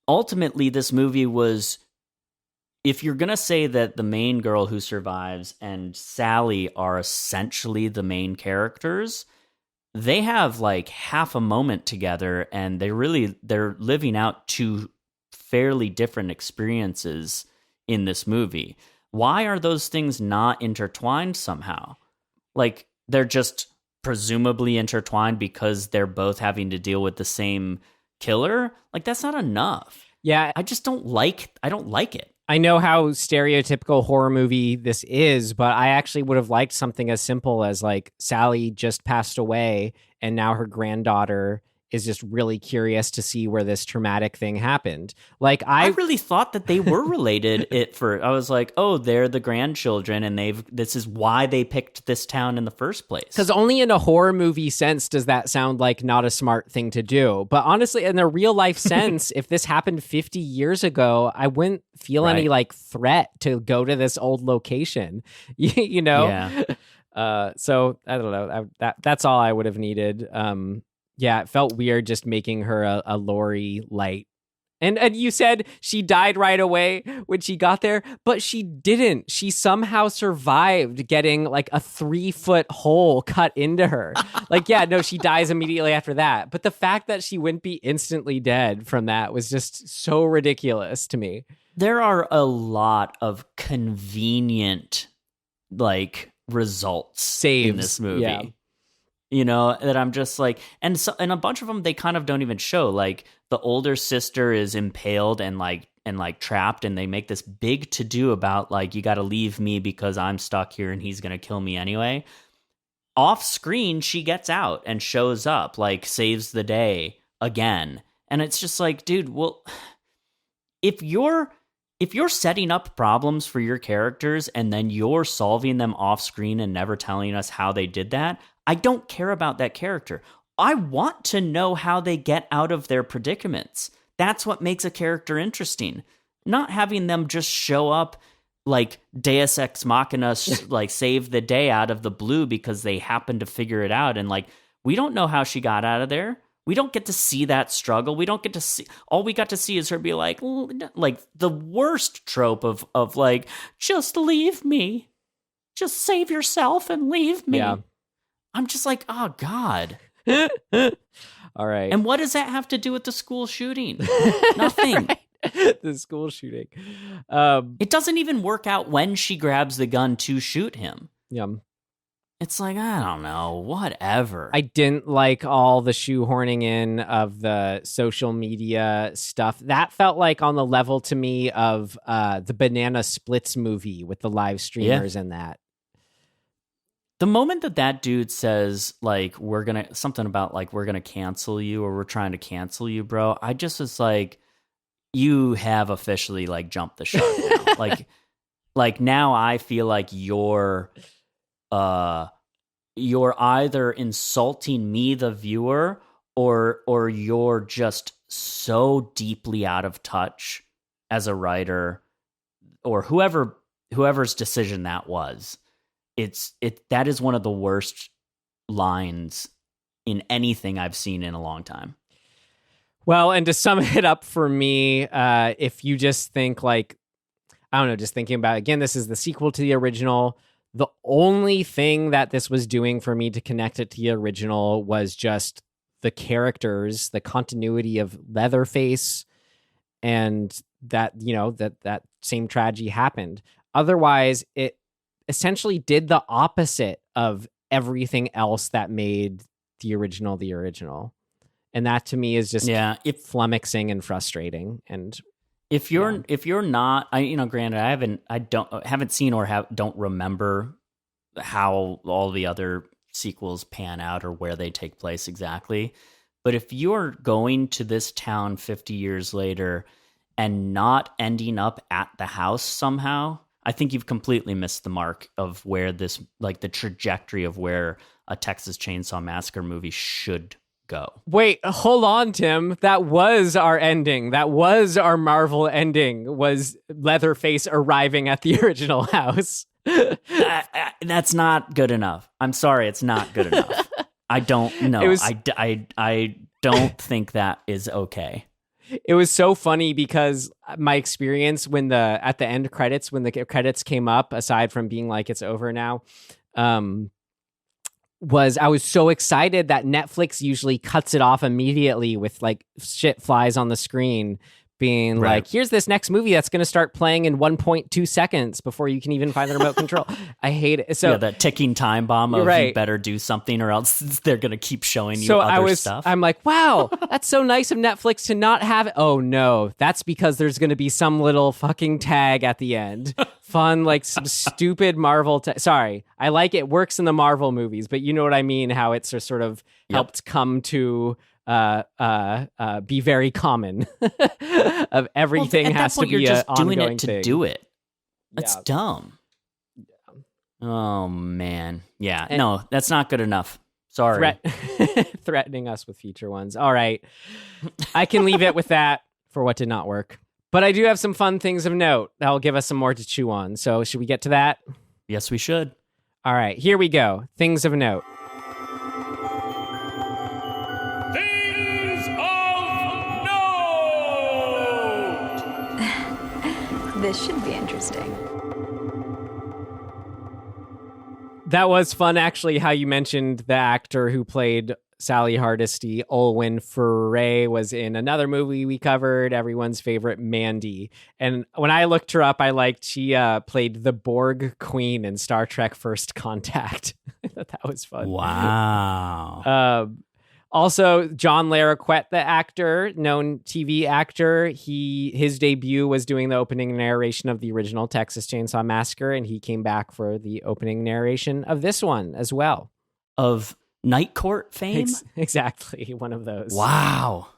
ultimately, this movie was, if you're going to say that the main girl who survives and Sally are essentially the main characters, they have like half a moment together and they're living out two fairly different experiences in this movie. Why are those things not intertwined somehow? Like, they're just presumably intertwined because they're both having to deal with the same killer? Like, that's not enough. Yeah. I don't like it. I know how stereotypical horror movie this is, but I actually would have liked something as simple as like Sally just passed away and now her granddaughter is just really curious to see where this traumatic thing happened. Like, I really thought that they were related. I was like, oh, they're the grandchildren, and this is why they picked this town in the first place. Because only in a horror movie sense does that sound like not a smart thing to do. But honestly, in a real life sense, if this happened 50 years ago, I wouldn't feel any like threat to go to this old location. You know? Yeah. So I don't know. That's all I would have needed. Yeah, it felt weird just making her a Laurie light. And you said she died right away when she got there, but she didn't. She somehow survived getting like a 3-foot hole cut into her. Like, yeah, no, she dies immediately after that. But the fact that she wouldn't be instantly dead from that was just so ridiculous to me. There are a lot of convenient, like, results saves in this movie. Yeah. You know, that I'm just like, and a bunch of them they kind of don't even show. Like, the older sister is impaled and trapped, and they make this big to do about like, you got to leave me because I'm stuck here and he's gonna kill me anyway. Off screen, she gets out and shows up, like, saves the day again, and it's just like, dude, well, if you're setting up problems for your characters and then you're solving them off screen and never telling us how they did that, I don't care about that character. I want to know how they get out of their predicaments. That's what makes a character interesting. Not having them just show up like Deus Ex Machina, like save the day out of the blue because they happen to figure it out. And like, we don't know how she got out of there. We don't get to see that struggle. We don't get to see, all we got to see is her be like the worst trope of like, just leave me. Just save yourself and leave me. Yeah. I'm just like, oh, God. All right. And what does that have to do with the school shooting? Nothing. The school shooting. It doesn't even work out when she grabs the gun to shoot him. Yeah. It's like, I don't know, whatever. I didn't like all the shoehorning in of the social media stuff. That felt like on the level to me of the Banana Splits movie with the live streamers and that. The moment that dude says, like, we're going to cancel you, or we're trying to cancel you, bro, I just was like, you have officially, like, jumped the shark now. like now I feel like you're either insulting me, the viewer, or you're just so deeply out of touch as a writer, or whoever's decision that was. That is one of the worst lines in anything I've seen in a long time. Well, and to sum it up for me, if you just think like, I don't know, just thinking about, again, this is the sequel to the original. The only thing that this was doing for me to connect it to the original was just the characters, the continuity of Leatherface, and that, you know, that same tragedy happened. Otherwise, it essentially did the opposite of everything else that made the original. And that to me is just flummoxing and frustrating. And if you're not, granted, I haven't seen or don't remember how all the other sequels pan out or where they take place exactly. But if you're going to this town 50 years later and not ending up at the house somehow, I think you've completely missed the mark of where this, like the trajectory of where a Texas Chainsaw Massacre movie should go. Wait, hold on, Tim. That was our ending. That was our Marvel ending, was Leatherface arriving at the original house. That's not good enough. I'm sorry, it's not good enough. I don't know. I don't think that is okay. It was so funny because my experience at the end credits, when the credits came up, aside from being like it's over now, was I was so excited that Netflix usually cuts it off immediately with like shit flies on the screen being like, here's this next movie that's going to start playing in 1.2 seconds before you can even find the remote control. I hate it. So that ticking time bomb of you better do something or else they're going to keep showing you other stuff. I'm like, wow, that's so nice of Netflix to not have it. Oh no, that's because there's going to be some little fucking tag at the end. Fun, like some stupid Marvel. Sorry, I like it. Works in the Marvel movies, but you know what I mean? How it's sort of helped come to be very common of everything has to be you're just doing ongoing it to thing. do it. That's dumb. Yeah. Oh man. Yeah. And no, that's not good enough. Sorry. Threatening us with future ones. All right. I can leave it with that for what did not work. But I do have some fun things of note that will give us some more to chew on. So should we get to that? Yes, we should. All right. Here we go. Things of note. This should be interesting. That was fun, actually, how you mentioned the actor who played Sally Hardesty. Olwen Fouray was in another movie we covered, everyone's favorite, Mandy. And when I looked her up, I liked she played the Borg Queen in Star Trek First Contact. I thought that was fun. Wow. Also, John Larroquette, the actor, known TV actor, his debut was doing the opening narration of the original Texas Chainsaw Massacre, and he came back for the opening narration of this one as well. Of Night Court fame? Exactly, one of those. Wow.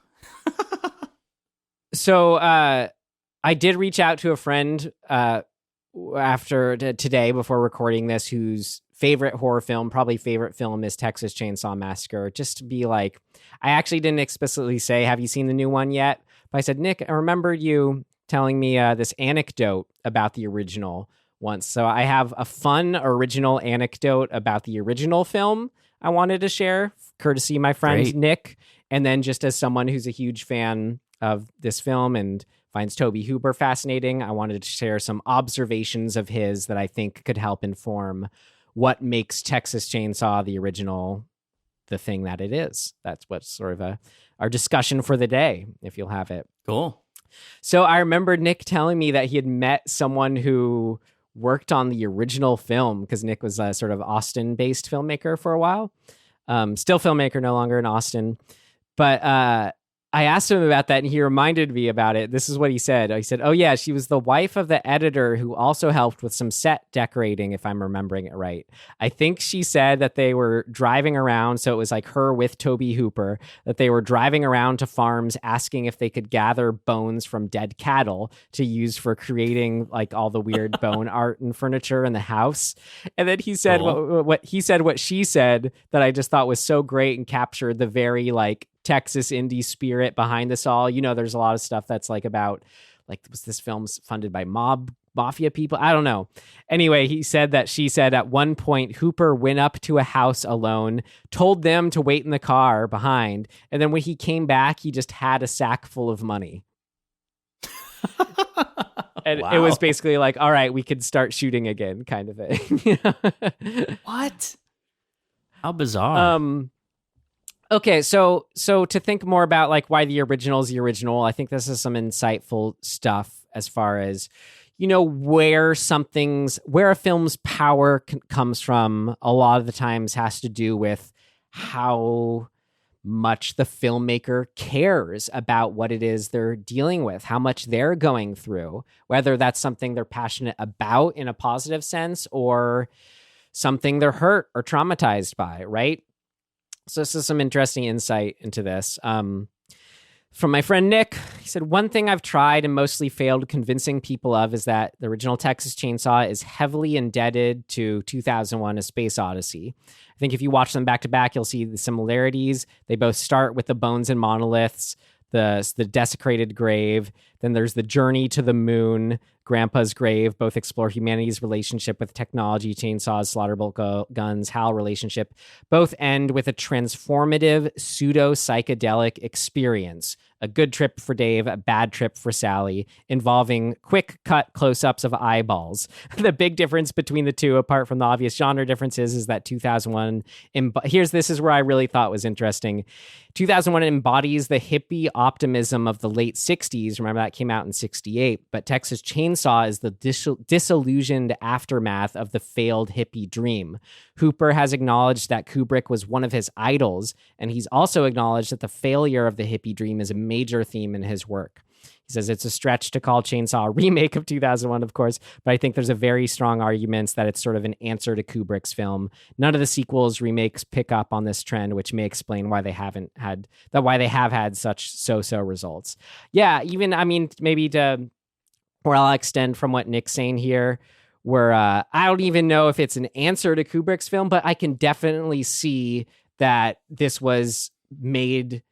So I did reach out to a friend after today, before recording this, whose favorite horror film, probably favorite film, is Texas Chainsaw Massacre. Just to be like, I actually didn't explicitly say, have you seen the new one yet? But I said, Nick, I remembered you telling me this anecdote about the original once. So I have a fun original anecdote about the original film I wanted to share, courtesy my friend Nick. And then just as someone who's a huge fan of this film and finds Tobe Hooper fascinating, I wanted to share some observations of his that I think could help inform what makes Texas Chainsaw the original the thing that it is. That's what's sort of our discussion for the day, if you'll have it. Cool. So I remember Nick telling me that he had met someone who worked on the original film, because Nick was a sort of Austin-based filmmaker for a while. Still filmmaker, no longer in Austin. But I asked him about that, and he reminded me about it. This is what he said. He said, oh, yeah, she was the wife of the editor who also helped with some set decorating, if I'm remembering it right. I think she said that they were driving around, so it was like her with Tobe Hooper, that they were driving around to farms asking if they could gather bones from dead cattle to use for creating like all the weird bone art and furniture in the house. And then he said what she said that I just thought was so great and captured the very like Texas indie spirit behind this all. You know, there's a lot of stuff that's like about, like, was this film's funded by mob mafia people. I don't know. Anyway, she said at one point, Hooper went up to a house alone, told them to wait in the car behind. And then when he came back, he just had a sack full of money. And It was basically like, all right, we could start shooting again kind of thing. What? How bizarre. Okay, so to think more about like why the original is the original, I think this is some insightful stuff as far as, where a film's power comes from a lot of the times has to do with how much the filmmaker cares about what it is they're dealing with, how much they're going through, whether that's something they're passionate about in a positive sense or something they're hurt or traumatized by, right? So this is some interesting insight into this. From my friend Nick, he said, one thing I've tried and mostly failed convincing people of is that the original Texas Chainsaw is heavily indebted to 2001: A Space Odyssey. I think if you watch them back to back, you'll see the similarities. They both start with the bones and monoliths, the desecrated grave. Then there's the journey to the moon, Grandpa's grave. Both explore humanity's relationship with technology, chainsaws, slaughterbolt guns, HAL relationship. Both end with a transformative pseudo-psychedelic experience. A good trip for Dave, a bad trip for Sally, involving quick cut close-ups of eyeballs. The big difference between the two, apart from the obvious genre differences, is that 2001... this is where I really thought was interesting. 2001 embodies the hippie optimism of the late 60s. Remember, that came out in 68. But Texas Chainsaw is the disillusioned aftermath of the failed hippie dream. Hooper has acknowledged that Kubrick was one of his idols, and he's also acknowledged that the failure of the hippie dream is a major theme in his work. He says it's a stretch to call Chainsaw a remake of 2001, of course, but I think there's a very strong argument that it's sort of an answer to Kubrick's film. None of the sequels, remakes pick up on this trend, which may explain why they have had such so-so results. Yeah, even, maybe where I'll extend from what Nick's saying here, where I don't even know if it's an answer to Kubrick's film, but I can definitely see that this was made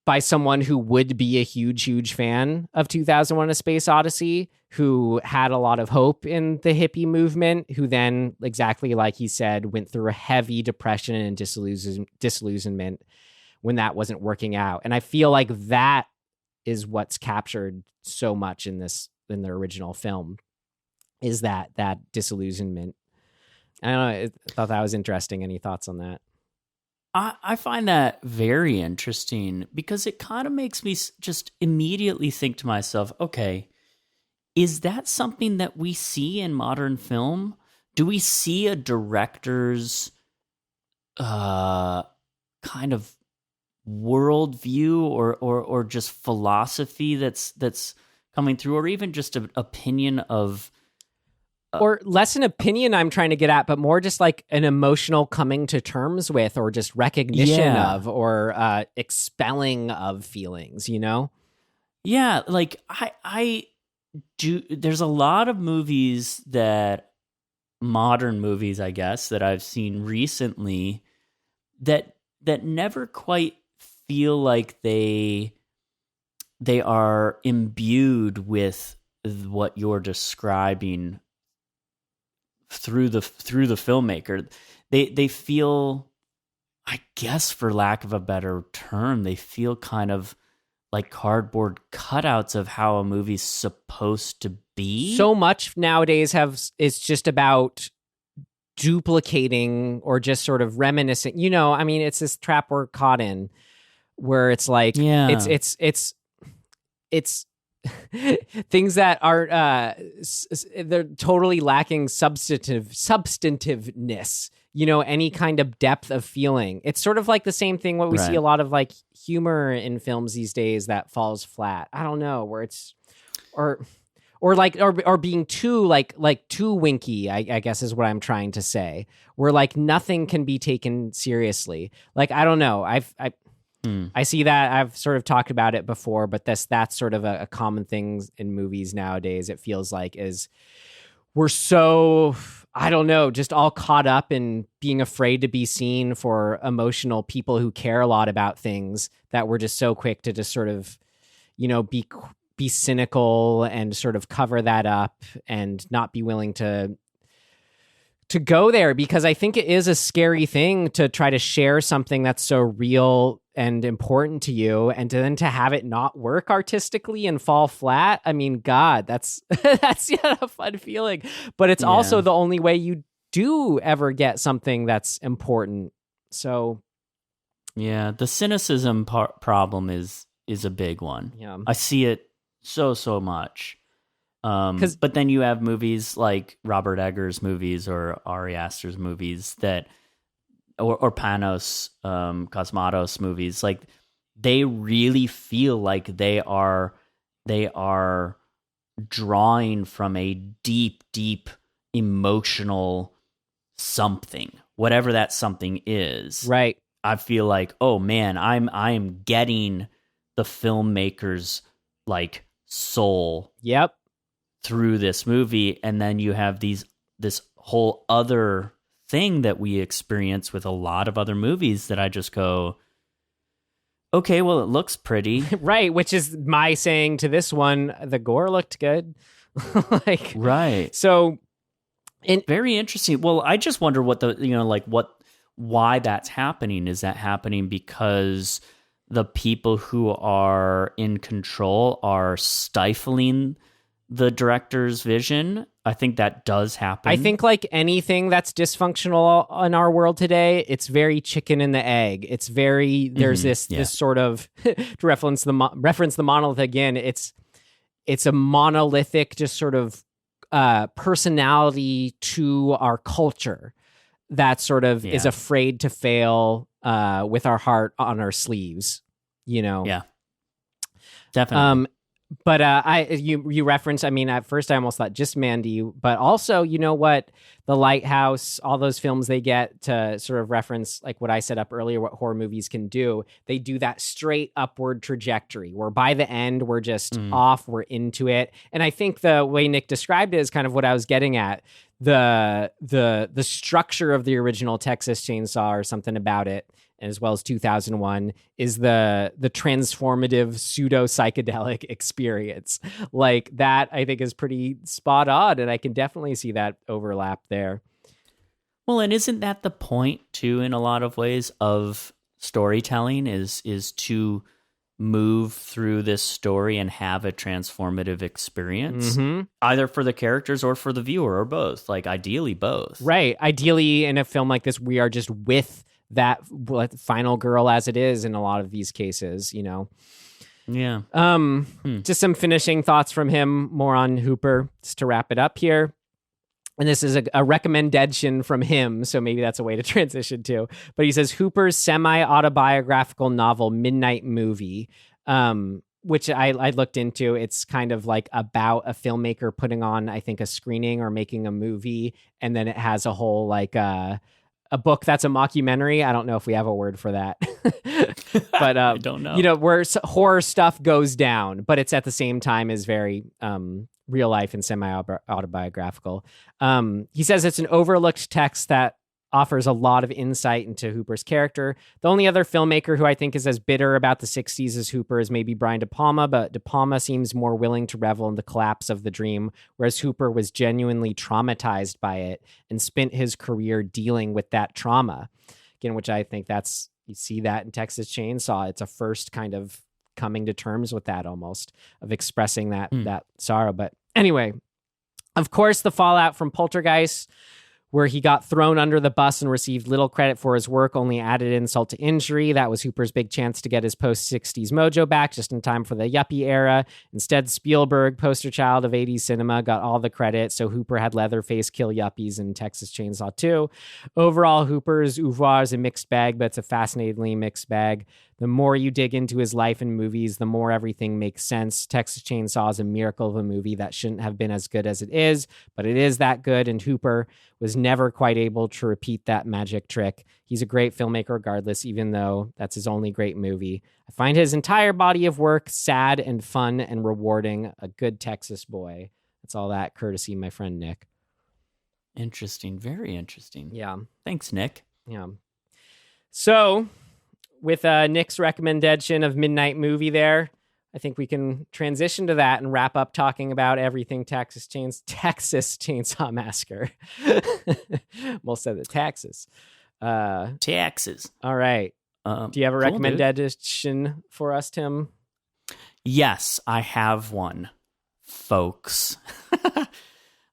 by someone who would be a huge fan of 2001: A Space Odyssey, who had a lot of hope in the hippie movement, who then, exactly like he said, went through a heavy depression and disillusionment when that wasn't working out. And I feel like that is what's captured so much in the original film, is that disillusionment. I don't know. I thought that was interesting. Any thoughts on that? I find that very interesting because it kind of makes me just immediately think to myself, okay, is that something that we see in modern film? Do we see a director's kind of worldview or just philosophy that's coming through, or even just an opinion of... or less an opinion I'm trying to get at, but more just like an emotional coming to terms with, or just recognition of, or expelling of feelings, Yeah, like I do. There's a lot of movies modern movies, I guess, that I've seen recently that never quite feel like they are imbued with what you're describing through the filmmaker. They feel, I guess, for lack of a better term, they feel kind of like cardboard cutouts of how a movie's supposed to be. So much nowadays is just about duplicating or just sort of reminiscing. It's this trap we're caught in, where it's like, it's things that are they're totally lacking substantiveness, any kind of depth of feeling. It's sort of like the same thing what we see a lot of like humor in films these days that falls flat. I don't know, where it's or being too like too winky, I guess is what I'm trying to say, where like nothing can be taken seriously. Like, I don't know, I see that. I've sort of talked about it before, but that's sort of a common thing in movies nowadays. It feels like is we're so, I don't know, just all caught up in being afraid to be seen for emotional people who care a lot about things, that we're just so quick to just sort of, be be cynical and sort of cover that up and not be willing to go there, because I think it is a scary thing to try to share something that's so real and important to you, and then to have it not work artistically and fall flat. I mean, God, that's a fun feeling, but it's also the only way you do ever get something that's important. So yeah, the cynicism problem is a big one. Yeah, I see it so much. But then you have movies like Robert Eggers movies or Ari Aster's movies that, or Panos Cosmatos movies, like they really feel like they are drawing from a deep emotional something, whatever that something is. Right. I feel like, oh man, I'm getting the filmmaker's like soul. Yep. Through this movie, and then you have this whole other thing that we experience with a lot of other movies that I just go, okay, well, it looks pretty. Right, which is my saying to this one, the gore looked good. Like, right. So very interesting. Well, I just wonder why that's happening. Is that happening because the people who are in control are stifling the director's vision? I think that does happen. I think like anything that's dysfunctional in our world today, it's very chicken and the egg. It's very, there's this sort of, to reference the monolith again, it's a monolithic just sort of personality to our culture that sort of is afraid to fail with our heart on our sleeves, you know? Yeah, definitely. But you referenced, I mean, at first I almost thought just Mandy, but also, you know what, The Lighthouse, all those films they get to sort of reference, like what I set up earlier, what horror movies can do. They do that straight upward trajectory where by the end we're just off, we're into it. And I think the way Nick described it is kind of what I was getting at. The structure of the original Texas Chainsaw, or something about it, as well as 2001, is the transformative pseudo psychedelic experience. Like that, I think is pretty spot on, and I can definitely see that overlap there. Well, and isn't that the point too, in a lot of ways, of storytelling is to move through this story and have a transformative experience, either for the characters or for the viewer, or both. Like ideally both. Right. Ideally, in a film like this, we are just with that final girl as it is in a lot of these cases, you know? Yeah. Just some finishing thoughts from him, more on Hooper, just to wrap it up here. And this is a RecommenDEADtion from him, so maybe that's a way to transition to. But he says, Hooper's semi-autobiographical novel, Midnight Movie, which I looked into. It's kind of like about a filmmaker putting on, I think, a screening or making a movie, and then it has a whole, like, a book that's a mockumentary. I don't know if we have a word for that. But I don't know. You know, where horror stuff goes down, but it's at the same time is very real life and semi-autobiographical. He says it's an overlooked text that offers a lot of insight into Hooper's character. The only other filmmaker who I think is as bitter about the 60s as Hooper is maybe Brian De Palma, but De Palma seems more willing to revel in the collapse of the dream, whereas Hooper was genuinely traumatized by it and spent his career dealing with that trauma. Again, which I think you see that in Texas Chainsaw. It's a first kind of coming to terms with that, almost, of expressing that sorrow. But anyway, of course, the fallout from Poltergeist, where he got thrown under the bus and received little credit for his work, only added insult to injury. That was Hooper's big chance to get his post-60s mojo back, just in time for the yuppie era. Instead, Spielberg, poster child of 80s cinema, got all the credit, so Hooper had Leatherface kill yuppies in Texas Chainsaw 2. Overall, Hooper's oeuvre is a mixed bag, but it's a fascinatingly mixed bag. The more you dig into his life and movies, the more everything makes sense. Texas Chainsaw is a miracle of a movie that shouldn't have been as good as it is, but it is that good, and Hooper was never quite able to repeat that magic trick. He's a great filmmaker regardless, even though that's his only great movie. I find his entire body of work sad and fun and rewarding. A good Texas boy. That's all that courtesy my friend Nick. Interesting. Very interesting. Yeah. Thanks, Nick. Yeah. So, with Nick's RecommenDEADtion of Midnight Movie there, I think we can transition to that and wrap up talking about everything Texas Chainsaw Massacre. Almost said the Texas. Texas. All right. Do you have a recommendation for us, Tim? Yes, I have one, folks.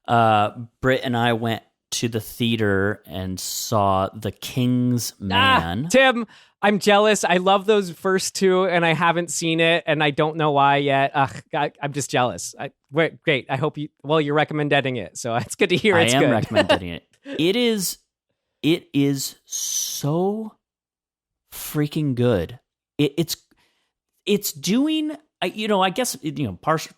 Britt and I went to the theater and saw The King's Man. Tim, I'm jealous. I love those first two, and I haven't seen it, and I don't know why yet. I'm just jealous. Great. I hope you're recommending it, so it's good to hear it's good. I am recommending it. It is so freaking good. It's doing, I guess,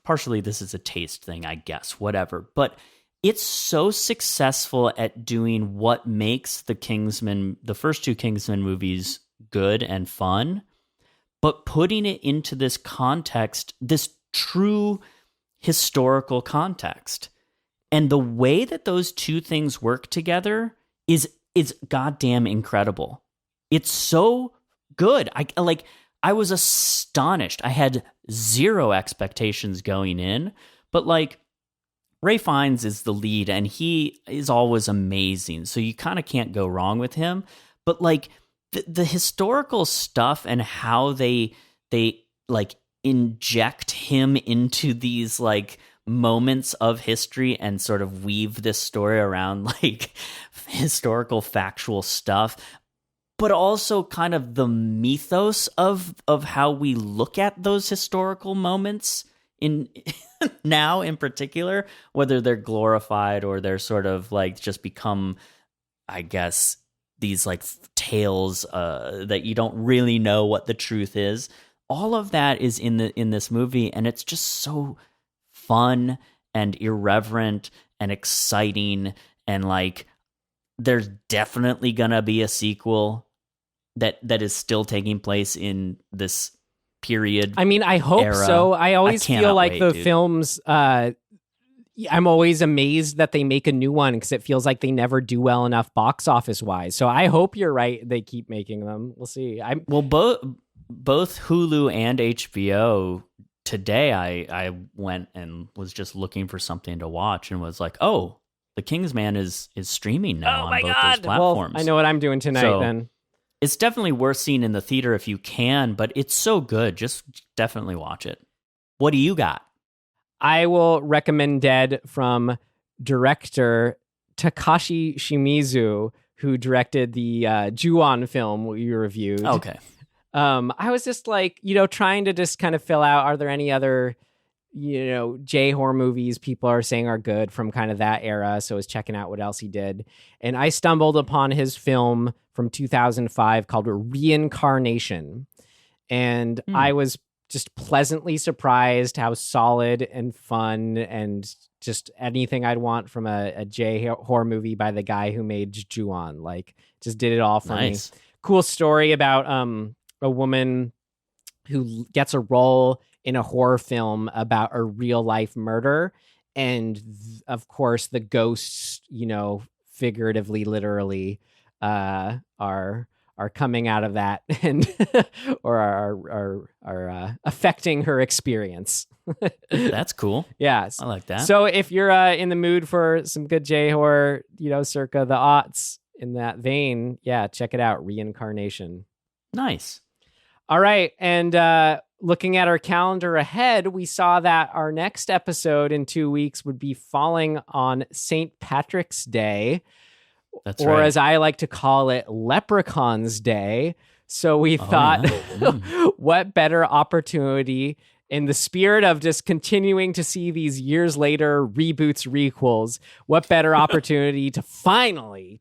partially this is a taste thing, I guess, whatever, but it's so successful at doing what makes the first two Kingsman movies good and fun, but putting it into this context, this true historical context. And the way that those two things work together is goddamn incredible. It's so good. I was astonished. I had zero expectations going in, but Ray Fiennes is the lead, and he is always amazing. So you kind of can't go wrong with him. But the historical stuff and how they inject him into these moments of history and sort of weave this story around historical factual stuff, but also kind of the mythos of how we look at those historical moments in now in particular, whether they're glorified or they're sort of just become, I guess, these tales that you don't really know what the truth is. All of that is in this movie, and it's just so fun and irreverent and exciting, and there's definitely gonna be a sequel that is still taking place in this period. I mean, I hope era. so. I always feel like the dude. films, I'm always amazed that they make a new one because it feels like they never do well enough box office wise. So I hope you're right. They keep making them. We'll see. Both Hulu and HBO today, I went and was just looking for something to watch and was like, oh, The King's Man is streaming now on both those platforms. Well, I know what I'm doing tonight then. It's definitely worth seeing in the theater if you can, but it's so good. Just definitely watch it. What do you got? I will recommend Dead from director Takashi Shimizu, who directed the Ju-on film we reviewed. Okay. I was just trying to just kind of fill out, are there any other, J-horror movies people are saying are good from kind of that era? So I was checking out what else he did. And I stumbled upon his film from 2005 called Reincarnation. And I was just pleasantly surprised how solid and fun and just anything I'd want from a J-horror movie by the guy who made Ju-on. Just did it all for me. Cool story about a woman who gets a role in a horror film about a real life murder. And of course the ghosts, figuratively, literally, are coming out of that and or are affecting her experience. That's cool. Yeah. I like that. So if you're in the mood for some good J-horror, circa the aughts in that vein, yeah, check it out. Reincarnation. Nice. All right. And looking at our calendar ahead, we saw that our next episode in 2 weeks would be falling on St. Patrick's Day. That's or right. as I like to call it, Leprechaun's Day. So we thought, what better opportunity in the spirit of just continuing to see these years later reboots, requels, what better opportunity to finally,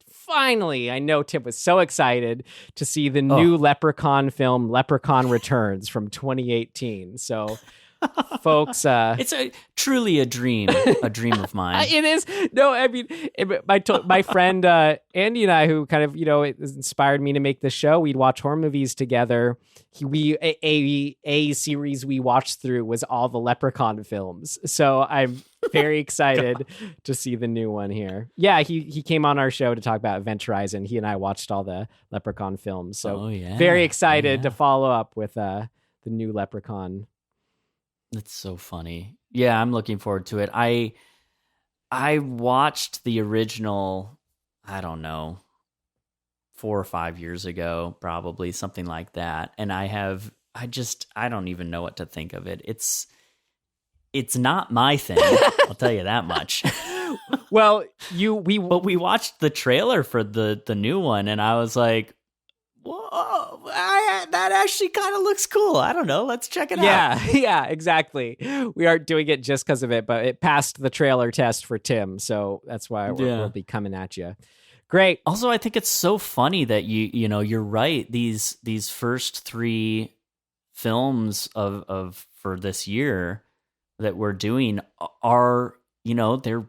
I know Tim was so excited to see the new Leprechaun film, Leprechaun Returns from 2018. So folks, it's truly a dream of mine. It is. No, I mean, my friend Andy and I, who kind of it inspired me to make this show. We'd watch horror movies together. A series we watched through was all the Leprechaun films. So I'm very excited to see the new one here. Yeah, he came on our show to talk about Event Horizon. He and I watched all the Leprechaun films. So very excited to follow up with the new Leprechaun That's so funny. Yeah, I'm looking forward to it. I watched the original, I don't know, 4 or 5 years ago, probably something like that. And I don't even know what to think of it. It's not my thing. I'll tell you that much. Well, but we watched the trailer for the new one, and I was like, whoa, that actually kind of looks cool. I don't know. Let's check it out. Yeah, exactly. We aren't doing it just because of it, but it passed the trailer test for Tim, so that's why we'll be coming at you. Great. Also, I think it's so funny that you're right. These first 3 films of for this year that we're doing are, they're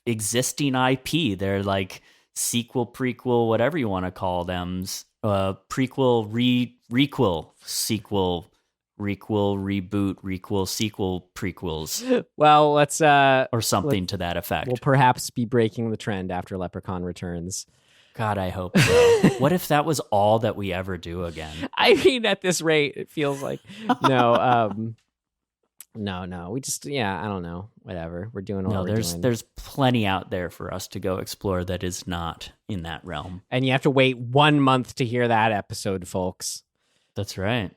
existing IP. They're like sequel, prequel, whatever you want to call them. Prequel, requel, sequel, requel, reboot, requel, sequel, prequels. Well, let's or something to that effect. We'll perhaps be breaking the trend after Leprechaun returns. God, I hope so. What if that was all that we ever do again? I mean, at this rate, it feels like no. We just, I don't know. Whatever. We're doing what we're doing. There's plenty out there for us to go explore that is not in that realm. And you have to wait 1 month to hear that episode, folks. That's right.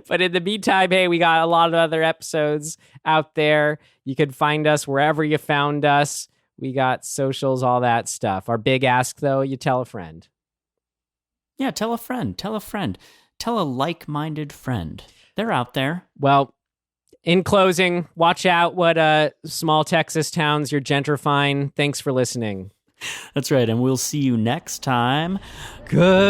But in the meantime, hey, we got a lot of other episodes out there. You can find us wherever you found us. We got socials, all that stuff. Our big ask, though, you tell a friend. Yeah, tell a friend. Tell a friend. Tell a like-minded friend. They're out there. Well, in closing, watch out what small Texas towns you're gentrifying. Thanks for listening. That's right, and we'll see you next time. Goodbye.